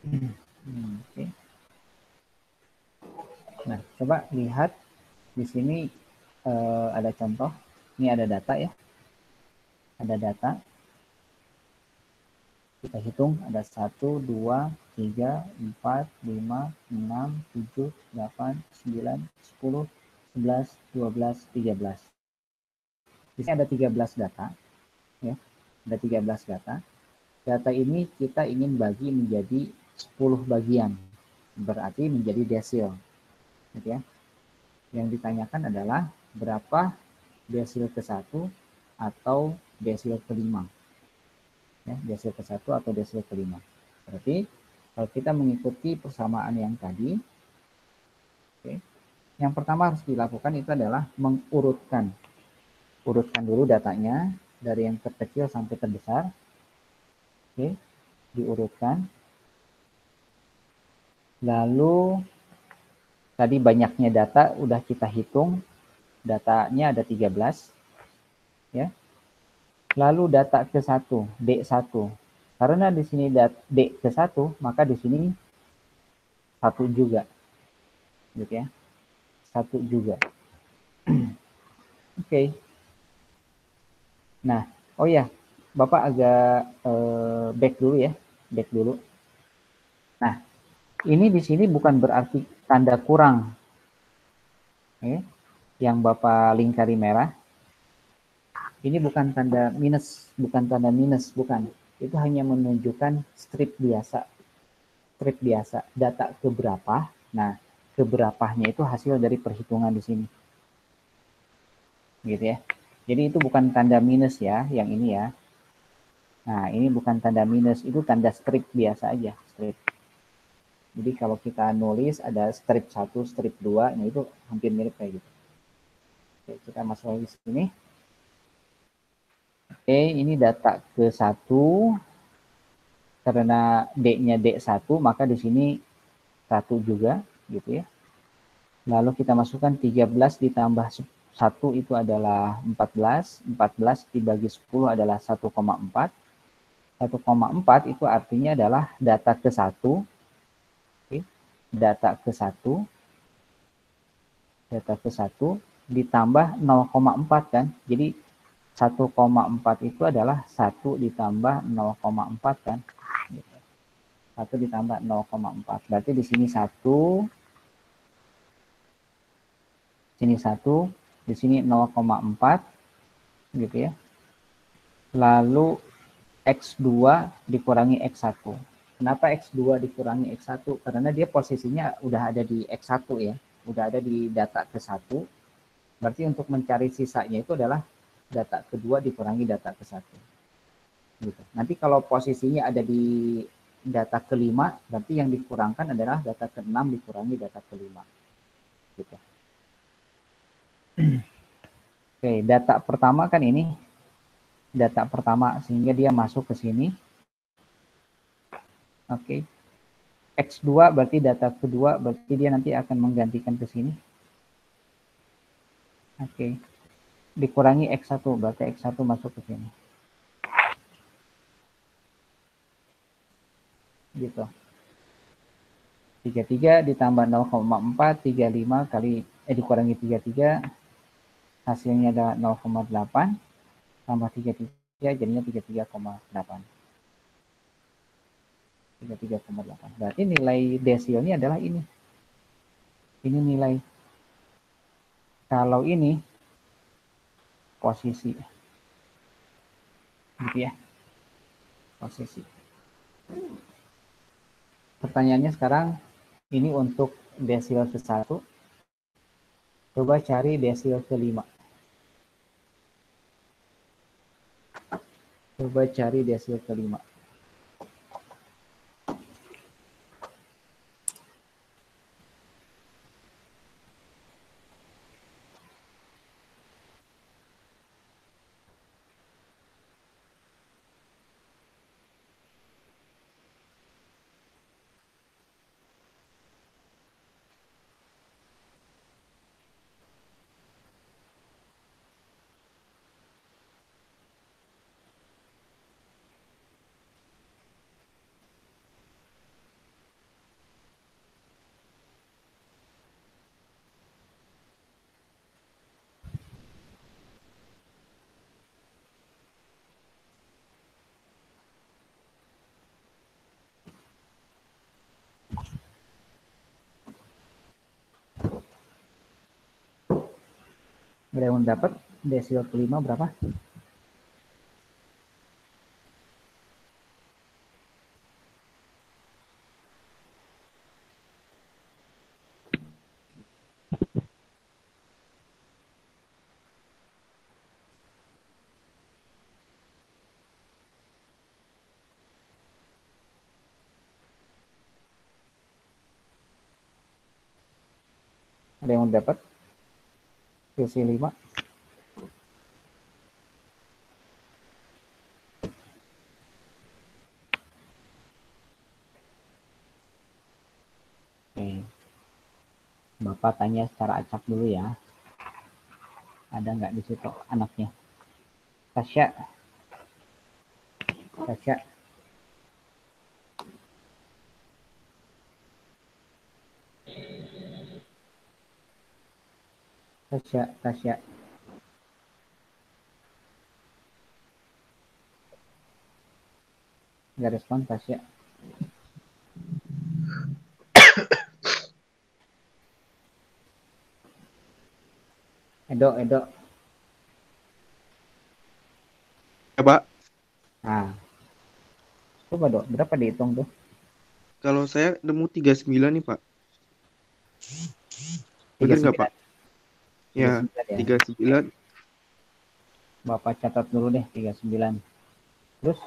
Oke. Nah, coba lihat di sini ada contoh. Ini ada data ya. Ada data. Kita hitung ada 1, 2, 3, 4, 5, 6, 7, 8, 9, 10, 11, 12, 13. Di sini ada 13 data. Ya. Ada 13 data. Data ini kita ingin bagi menjadi 10 bagian. Berarti menjadi desil. Gitu ya. Yang ditanyakan adalah berapa desil ke-1 atau desil ke-5. Ya, desil ke-1 atau desil ke-5. Berarti kalau kita mengikuti persamaan yang tadi, oke, yang pertama harus dilakukan itu adalah mengurutkan. Urutkan dulu datanya dari yang terkecil sampai terbesar. Oke, diurutkan. Lalu tadi banyaknya data udah kita hitung. Datanya ada 13. Ya. Lalu data ke-1, D1. Karena di sini D ke-1, maka di sini 1 juga. Gitu ya. 1 juga. Oke. Nah, oh ya, Bapak agak back dulu ya. Back dulu. Nah, ini di sini bukan berarti tanda kurang. Oke. Yang Bapak lingkari merah. Ini bukan tanda minus, bukan. Itu hanya menunjukkan strip biasa. Strip biasa, data keberapa. Nah, keberapanya itu hasil dari perhitungan di sini. Gitu ya. Jadi itu bukan tanda minus ya, yang ini ya. Nah, ini bukan tanda minus, itu tanda strip biasa aja, strip. Jadi kalau kita nulis ada strip 1, strip 2, nah itu hampir mirip kayak gitu. Oke, kita masuk lagi ke sini. Oke, ini data ke-1. Karena D-nya D1, maka di sini 1 juga, gitu ya. Lalu kita masukkan 13 ditambah 1 itu adalah 14. 14 dibagi 10 adalah 1,4. 1,4 itu artinya adalah data ke-1. Oke. Data ke-1. Data ke-1 ditambah 0,4 kan. Jadi 1,4 itu adalah 1 ditambah 0,4 kan. 1 ditambah 0,4. Berarti di sini 1, sini 1, di sini 0,4 gitu ya. Lalu X2 dikurangi X1. Kenapa X2 dikurangi X1? Karena dia posisinya udah ada di X1 ya. Udah ada di data ke-1. Berarti untuk mencari sisanya itu adalah data kedua dikurangi data ke-1. Gitu. Nanti kalau posisinya ada di data ke-5, berarti yang dikurangkan adalah data ke-6 dikurangi data ke-5. Gitu. Oke, data pertama kan ini. Data pertama, sehingga dia masuk ke sini. Oke. X2 berarti data kedua, berarti dia nanti akan menggantikan ke sini. Oke. Dikurangi X1, berarti X1 masuk ke sini. Gitu. 33 ditambah 0,4, 35 kali, dikurangi 33, hasilnya ada 0,8, tambah 33, jadinya 33,8. 33,8. Berarti nilai desilnya adalah ini. Ini nilai. Kalau ini, posisi. Gitu ya. Posisi. Pertanyaannya sekarang, ini untuk desil ke-1. Coba cari desil ke-5. Coba cari desil ke-5. Ada yang dapat desil kelima berapa? Ada yang dapat desil 5? Oke. Bapak tanya secara acak dulu ya. Ada nggak di situ anaknya? Tasya. Tasya. Tasya. Nggak respon Tasya. Edo. Ya, Pak. Nah, coba dok, berapa dihitung tuh? Kalau saya nemu 39 nih, Pak. Bener nggak, Pak? 39 Ya, ya. 39. Bapak catat dulu deh 39. Terus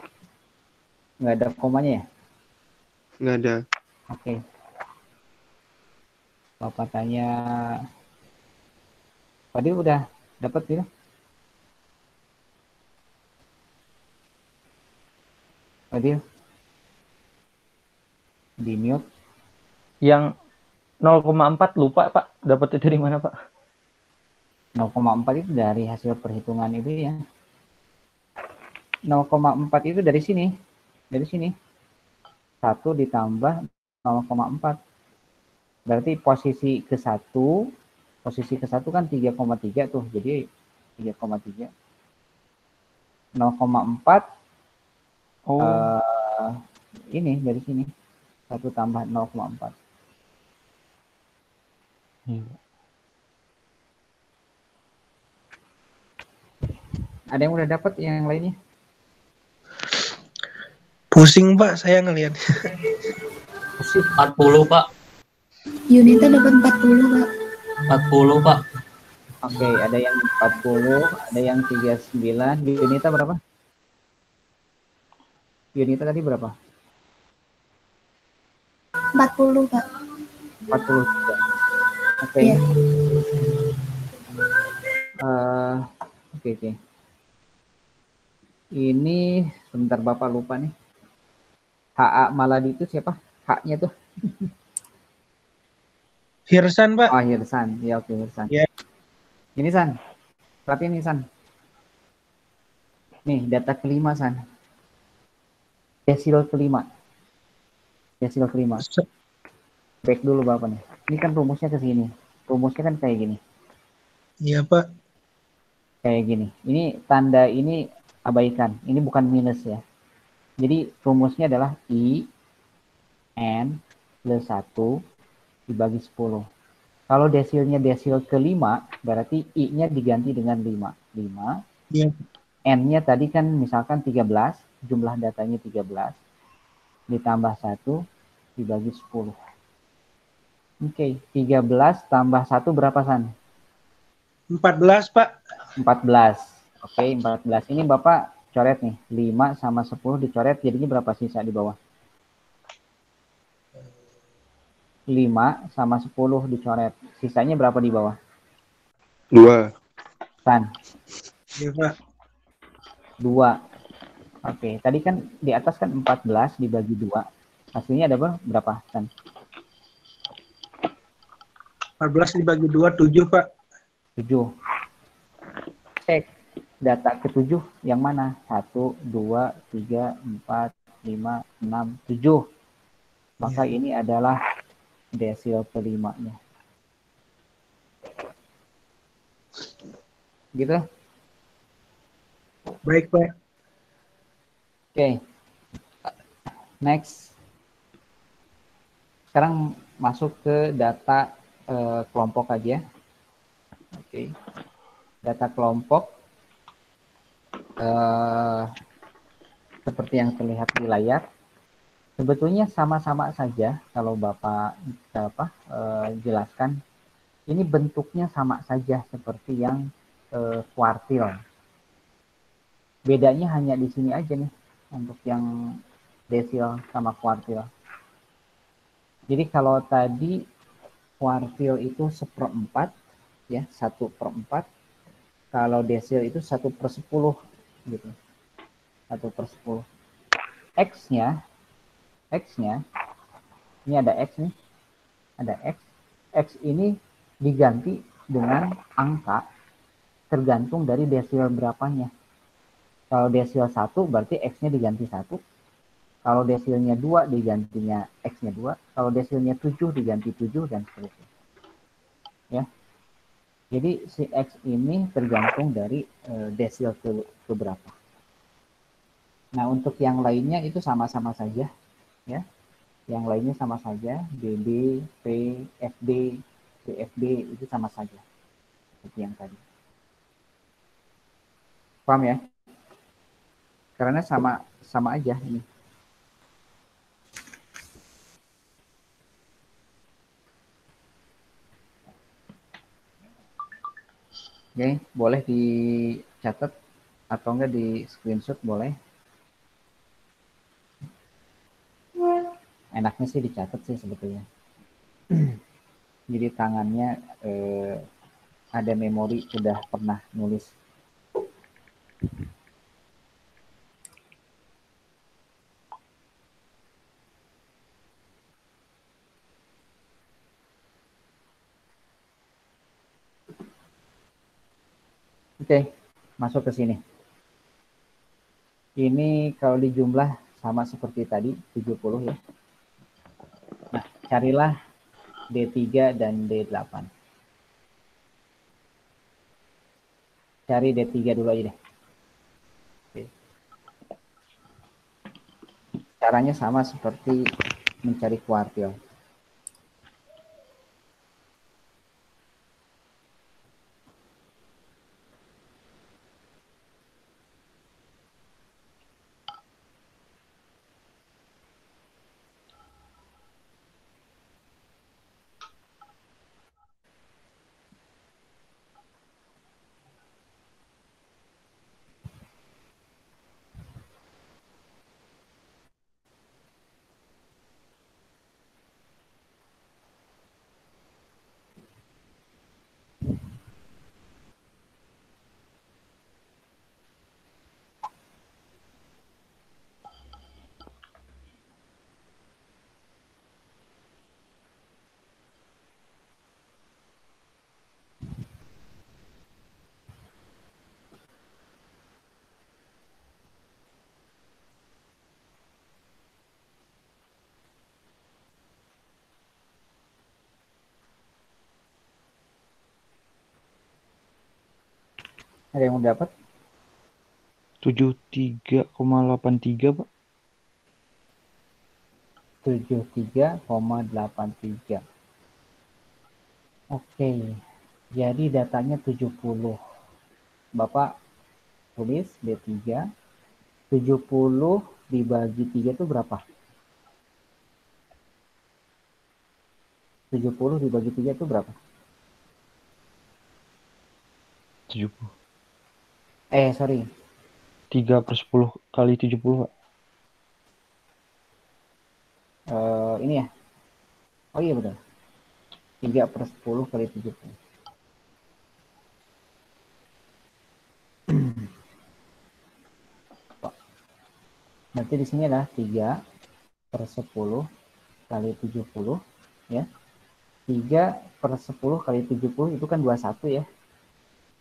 nggak ada komanya ya? Nggak ada. Oke. Bapak tanya, Fadil udah dapat gitu? Fadil? Di mute. Yang 0,4 lupa Pak, dapatnya dari mana Pak? 0,4 itu dari hasil perhitungan itu ya. 0,4 itu dari sini. Dari sini. 1 ditambah 0,4. Berarti posisi ke-1 kan 3,3 tuh. Jadi 3,3. 0,4 ini dari sini. 1 tambah 0,4. Ada yang udah dapat yang lainnya? Pusing Pak, saya ngelihat. 40, Pak. Yunita dapat 40, Pak. 40, Pak. Oke, ada yang 40, ada yang 39. Yunita berapa? Yunita tadi berapa? 40, Pak. 40 juga. Oke. Iya. Oke. Ini sebentar Bapak lupa nih. HA Maladi itu siapa? Haknya tuh. Hirsan Pak. Oh, Hirsan. Ya, oke, Hirsan. Ya. Ini San. Perhatiin nih San. Nih, data kelima San. Desil kelima. Back dulu Bapak nih. Ini kan rumusnya ke sini. Rumusnya kan kayak gini. Iya Pak. Kayak gini. Ini tanda ini abaikan. Ini bukan minus ya. Jadi rumusnya adalah I N plus 1 dibagi 10. Kalau desilnya desil kelima, berarti I-nya diganti dengan 5. 5. Iya. N-nya tadi kan misalkan 13, jumlah datanya 13. Ditambah 1 dibagi 10. Oke, 13 tambah 1 berapa San? 14 Pak. 14. Oke, 14. Ini Bapak coret nih. 5 sama 10 dicoret, jadinya berapa sisa di bawah? 5 sama 10 dicoret. Sisanya berapa di bawah? 2. San? Iya Pak. 2. Oke, tadi kan di atas kan 14 dibagi 2. Hasilnya ada berapa, San? 14 dibagi 2, 7 Pak. 7. Cek data ke-7 yang mana? 1, 2, 3, 4, 5, 6, 7. Maka ini adalah desil kelimanya. Gitu? Baik Pak. Oke. Next. Sekarang masuk ke data kelompok aja. Oke. Data kelompok seperti yang terlihat di layar, sebetulnya sama-sama saja kalau Bapak jelaskan. Ini bentuknya sama saja seperti yang kuartil. Bedanya hanya di sini aja nih untuk yang desil sama kuartil. Jadi kalau tadi kuartil itu 1/4 ya, 1/4. Kalau desil itu 1/10 gitu. 1/10. X-nya ini ada X nih. Ada X. X ini diganti dengan angka tergantung dari desil berapanya. Kalau desil 1 berarti X-nya diganti 1. Kalau desilnya 2 digantinya X-nya 2. Kalau desilnya 7 diganti 7 dan seterusnya. Ya. Jadi si X ini tergantung dari desil ke berapa. Nah, untuk yang lainnya itu sama-sama saja. Ya. Yang lainnya sama saja. BB, P, FD, PFD itu sama saja. Seperti yang tadi. Paham ya? Karena sama aja ini. Oke, boleh dicatat atau enggak di screenshot boleh. Enaknya sih dicatat sih sebetulnya. Jadi tangannya ada memori sudah pernah nulis. Oke, masuk ke sini. Ini kalau dijumlah sama seperti tadi, 70 ya. Nah, carilah D3 dan D8. Cari D3 dulu aja deh. Oke. Caranya sama seperti mencari kuartil. Ada yang mau dapat? 73,83 Pak. 73,83. Oke, jadi datanya 70. Bapak tulis D3. 70 dibagi 3 itu berapa? 70 dibagi 3 itu berapa? 70. Sorry. 3/10 kali 70 Pak. Ini ya. Oh iya betul. 3/10 kali 70. Nanti di sini adalah 3/10 kali 70 ya. 3/10 kali 70 itu kan 21 ya.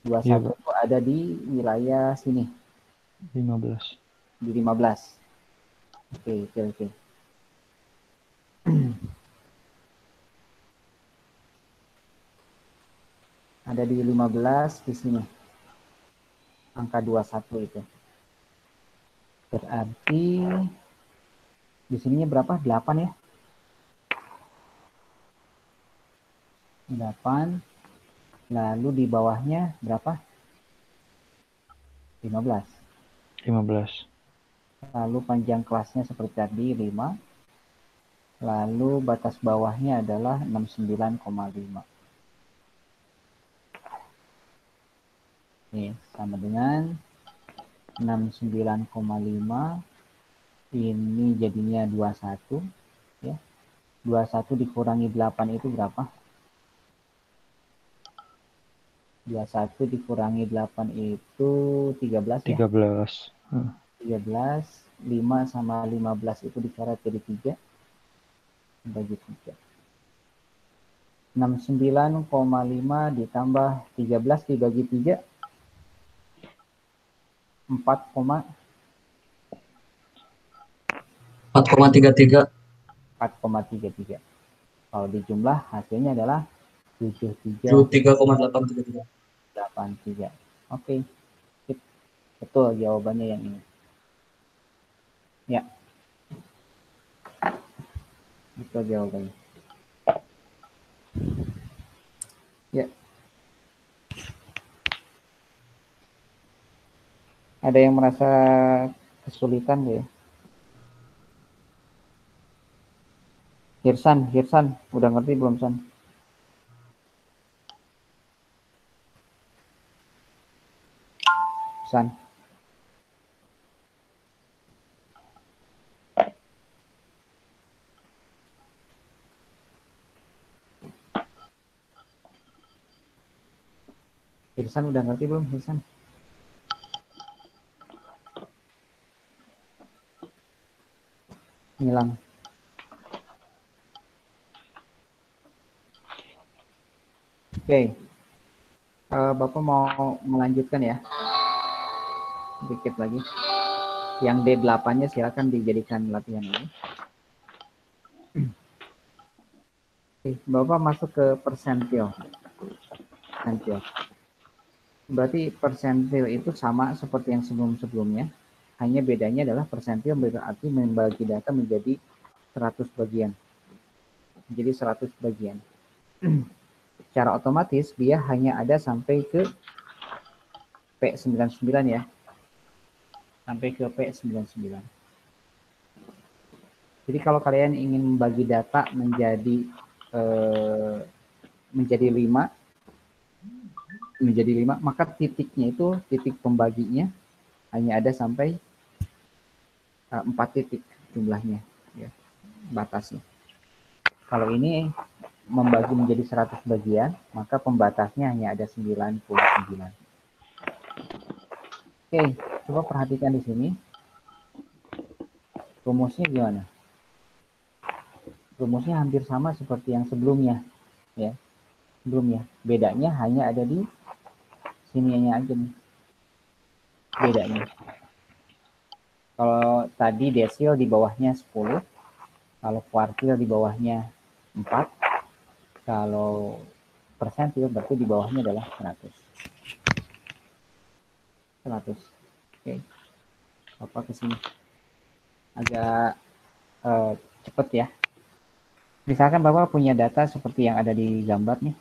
21 Iya, itu ada di wilayah sini. 15. Di 15. Oke. Ada di 15 di sini. Angka 21 itu. Berarti di sininya berapa? 8 ya. 8. Lalu di bawahnya berapa? 15. 15. Lalu panjang kelasnya seperti tadi 5. Lalu batas bawahnya adalah 69,5. Oke, sama dengan 69,5 ini jadinya 21 ya. 21 dikurangi 8 itu berapa? 21 dikurangi 8 itu 13 ya. 13. 13, 5 sama 15 itu dicoret jadi 3. Bagi 3. 69,5 ditambah 13 dibagi 3. 4,33. 4,33. Kalau dijumlah hasilnya adalah 73,833. 73. Oke. Sip. Betul jawabannya yang ini. Ya. Betul jawabannya. Ya. Ada yang merasa kesulitan ya? Hirsan, udah ngerti belum San? San. Hirsan udah ngerti belum Hirsan? Ngilang. Oke. Bapak mau melanjutkan ya? Dikit lagi. Yang D8-nya silakan dijadikan latihan ini. Oke, Bapak masuk ke persentil. Berarti persentil itu sama seperti yang sebelum-sebelumnya. Hanya bedanya adalah persentil berarti membagi data menjadi 100 bagian. Jadi 100 bagian. Secara otomatis dia hanya ada sampai ke P99 ya. Sampai ke P99. Jadi kalau kalian ingin membagi data menjadi 5, maka titiknya itu, titik pembaginya hanya ada sampai 4 titik jumlahnya ya, batasnya. Kalau ini membagi menjadi 100 bagian, maka pembatasnya hanya ada 99. Oke, coba perhatikan di sini. Rumusnya gimana? Rumusnya hampir sama seperti yang sebelumnya ya. Bedanya hanya ada di sininya aja nih. Bedanya. Kalau tadi desil di bawahnya 10, kalau kuartil di bawahnya 4, kalau persentil berarti di bawahnya adalah 100. Oke. Bapak ke sini. Agak cepet ya. Misalkan Bapak punya data seperti yang ada di gambar nih.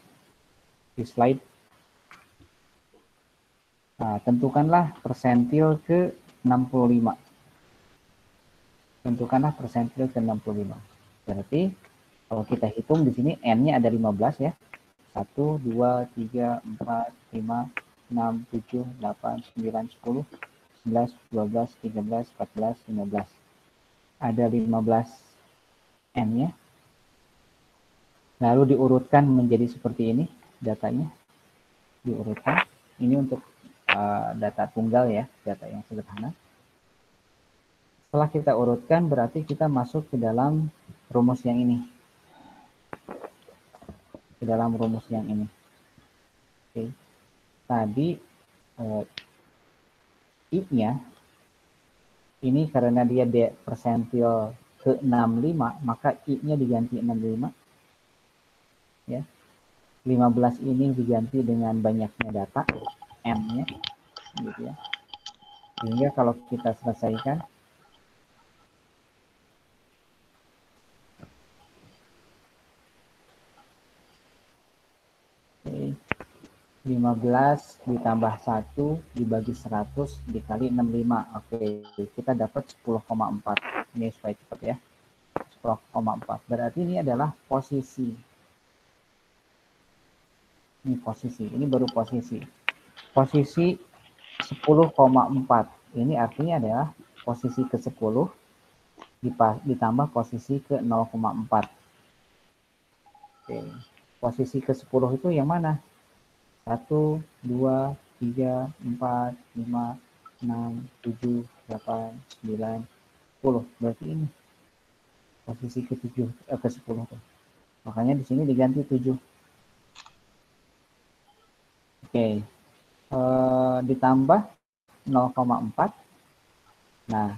Di slide. Nah, tentukanlah persentil ke 65. Tentukanlah persentil ke 65. Berarti kalau kita hitung di sini N-nya ada 15 ya. 1, 2, 3, 4, 5, 6, 7, 8, 9, 10, 11, 12, 13, 14, 15. Ada 15 N-nya. Lalu diurutkan menjadi seperti ini datanya. Diurutkan. Ini untuk data tunggal ya, data yang sederhana. Setelah kita urutkan berarti kita masuk ke dalam rumus yang ini. Ke dalam rumus yang ini. Oke. Tadi I-nya ini karena dia persentil ke 65, maka I-nya diganti 65. Ya. 15 ini diganti dengan banyaknya data M-nya gitu ya. Sehingga kalau kita selesaikan 15 ditambah 1 dibagi 100 dikali 65. Oke, kita dapat 10,4. Ini supaya cepat ya. 10,4. Berarti ini adalah posisi. Ini posisi. Ini baru posisi. Posisi 10,4. Ini artinya adalah posisi ke-10 ditambah posisi ke-0,4. Oke. Posisi ke-10 itu yang mana? 1, 2, 3, 4, 5, 6, 7, 8, 9, 10. Berarti ini posisi ke-7 ke-10 tuh. Makanya di sini diganti 7. Oke. Ditambah 0,4. Nah,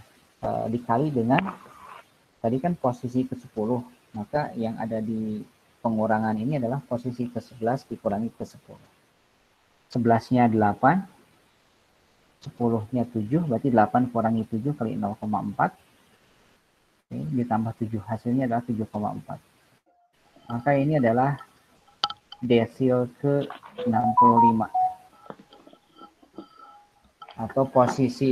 dikali dengan tadi kan posisi ke-10. Maka yang ada di pengurangan ini adalah posisi ke-11 dikurangi ke-10. 11-nya 8, 10-nya 7, berarti 8 kurangi 7 kali 0,4. Oke, ditambah 7, hasilnya adalah 7,4. Maka ini adalah desil ke-65. Atau posisi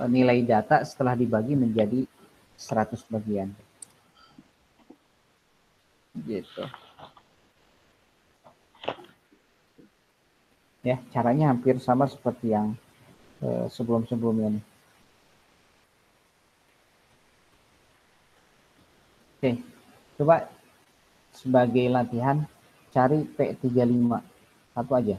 nilai data setelah dibagi menjadi 100 bagian. Gitu. Ya, caranya hampir sama seperti yang sebelum-sebelumnya nih. Oke, coba sebagai latihan cari P35. Satu aja.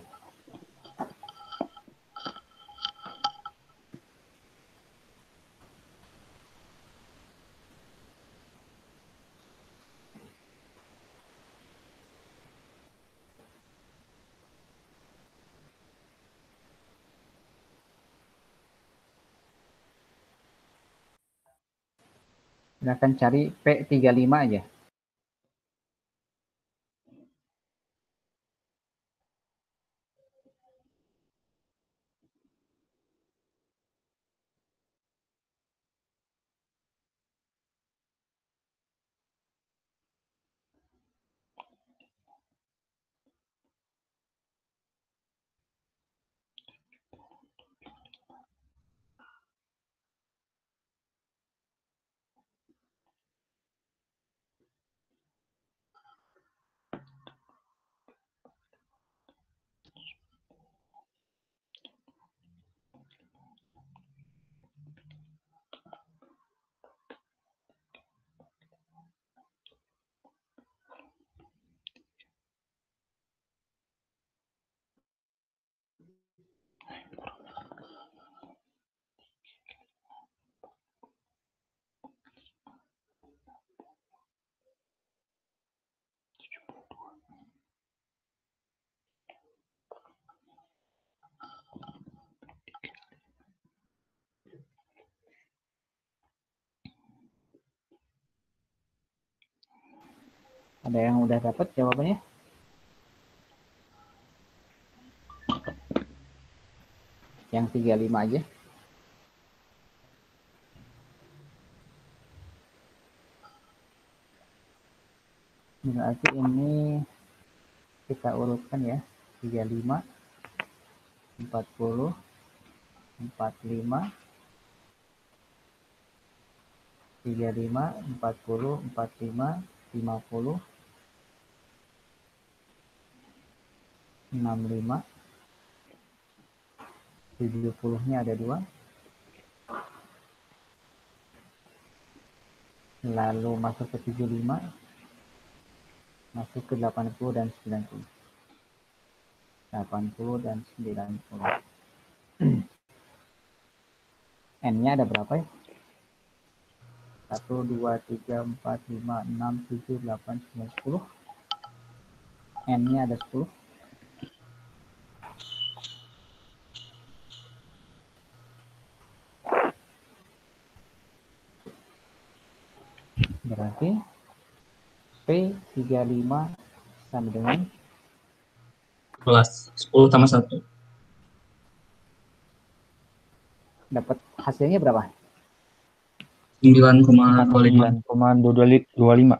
Silahkan cari P35 aja. Ada yang udah dapat jawabannya? Yang 35 aja. Berarti ini kita urutkan ya. 35, 40, 45, 35, 40, 45, 50, 65, 70-nya ada 2. Lalu masuk ke 75, masuk ke 80 dan 90. 80 dan 90. N-nya ada berapa ya? 1, 2, 3, 4, 5, 6, 7, 8, 9, 10. N-nya ada 10. Berarti P35 sama dengan 11. 10 tambah 1. dapat hasilnya berapa? 9,25. 9,25.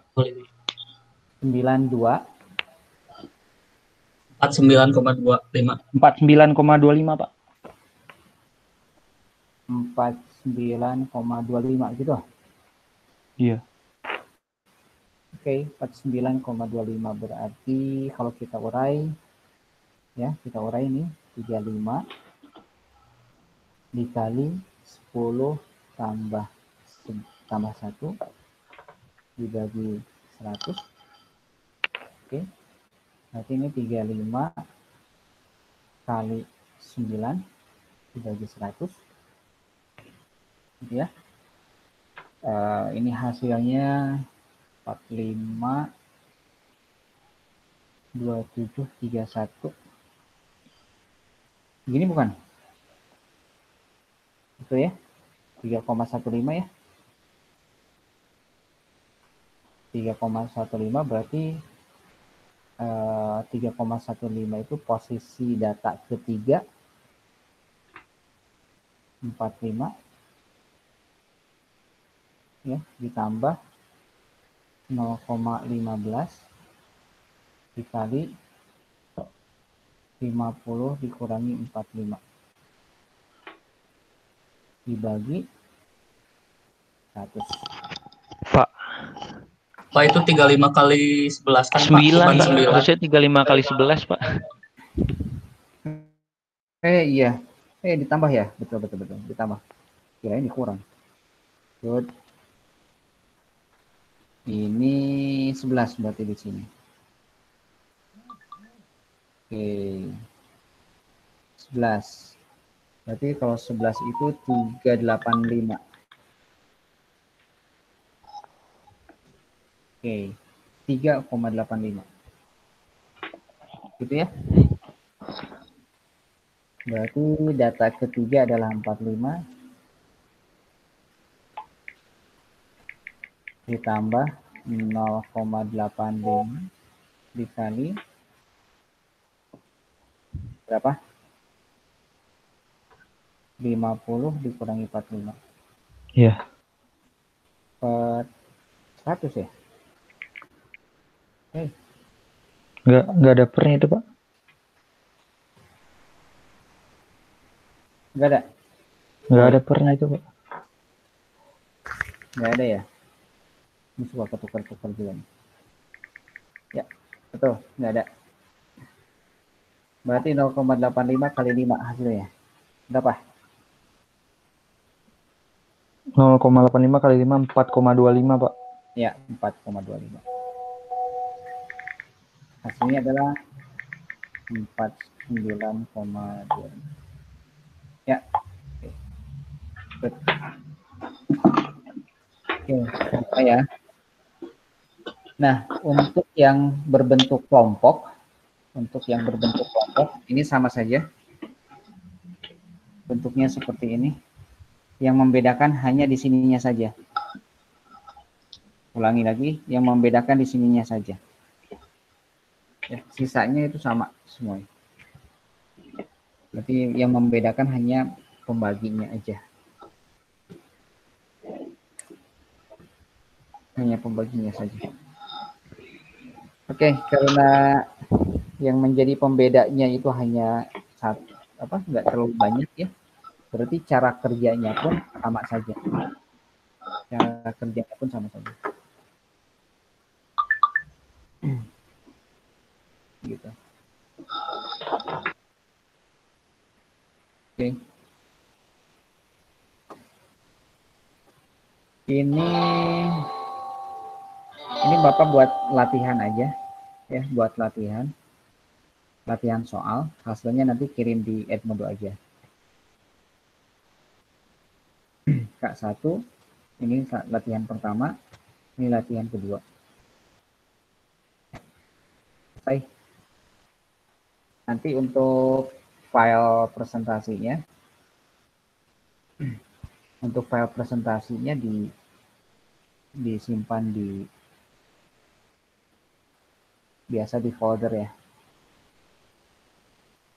92 49,25. 49,25 Pak. 49,25 gitu. Iya. Oke, 49,25 berarti kalau kita urai, ya kita urai ini 35 dikali 10 tambah 1 dibagi 100. Oke, berarti ini 35 kali 9 dibagi 100. Gitu ya. Ini hasilnya 45 2731. Begini bukan? Betul ya? 3,15 ya. 3,15 berarti 3,15 itu posisi data ketiga, 45 ya, ditambah 0,15 dikali 50 dikurangi 45 dibagi 100. Pak, Pak itu 35 kali 11 kan Pak? 9 Bukan Pak. 9. Harusnya 35 kali 11 Pak. Iya. Ditambah ya. Betul. Ditambah. Kirain dikurang. Good. Ini 11 berarti di sini. Oke. 11. Berarti kalau 11 itu 385. Oke. 3,85. Gitu ya. Berarti data ketiga adalah 45 ditambah 0,85 dikali berapa? 50 dikurangi 45. Iya. Per 100 ya? Oke. Nggak ada pernya itu Pak. Nggak ada? Nggak ada pernya itu Pak. Nggak ada ya? Ini suka ketukar-tukar juga nih. Ya, betul. Nggak ada. Berarti 0,85 kali 5 hasilnya. Berapa? 0,85 kali 5 4,25 Pak. Ya, 4,25. Hasilnya adalah 49,25. Ya. Oke. Good. Oke, apa ya? Nah, untuk yang berbentuk kelompok, ini sama saja. Bentuknya seperti ini. Yang membedakan hanya di sininya saja. Ulangi lagi, yang membedakan di sininya saja. Ya, sisanya itu sama semuanya. Berarti yang membedakan hanya pembaginya aja. Hanya pembaginya saja. Oke, karena yang menjadi pembedanya itu hanya nggak terlalu banyak ya. Berarti cara kerjanya pun sama saja. Gitu. Oke. Ini Bapak buat latihan aja ya, buat latihan soal, hasilnya nanti kirim di Edmodo aja. Kak 1, ini latihan pertama, ini latihan kedua. Baik. Nanti untuk file presentasinya, disimpan biasa di folder ya.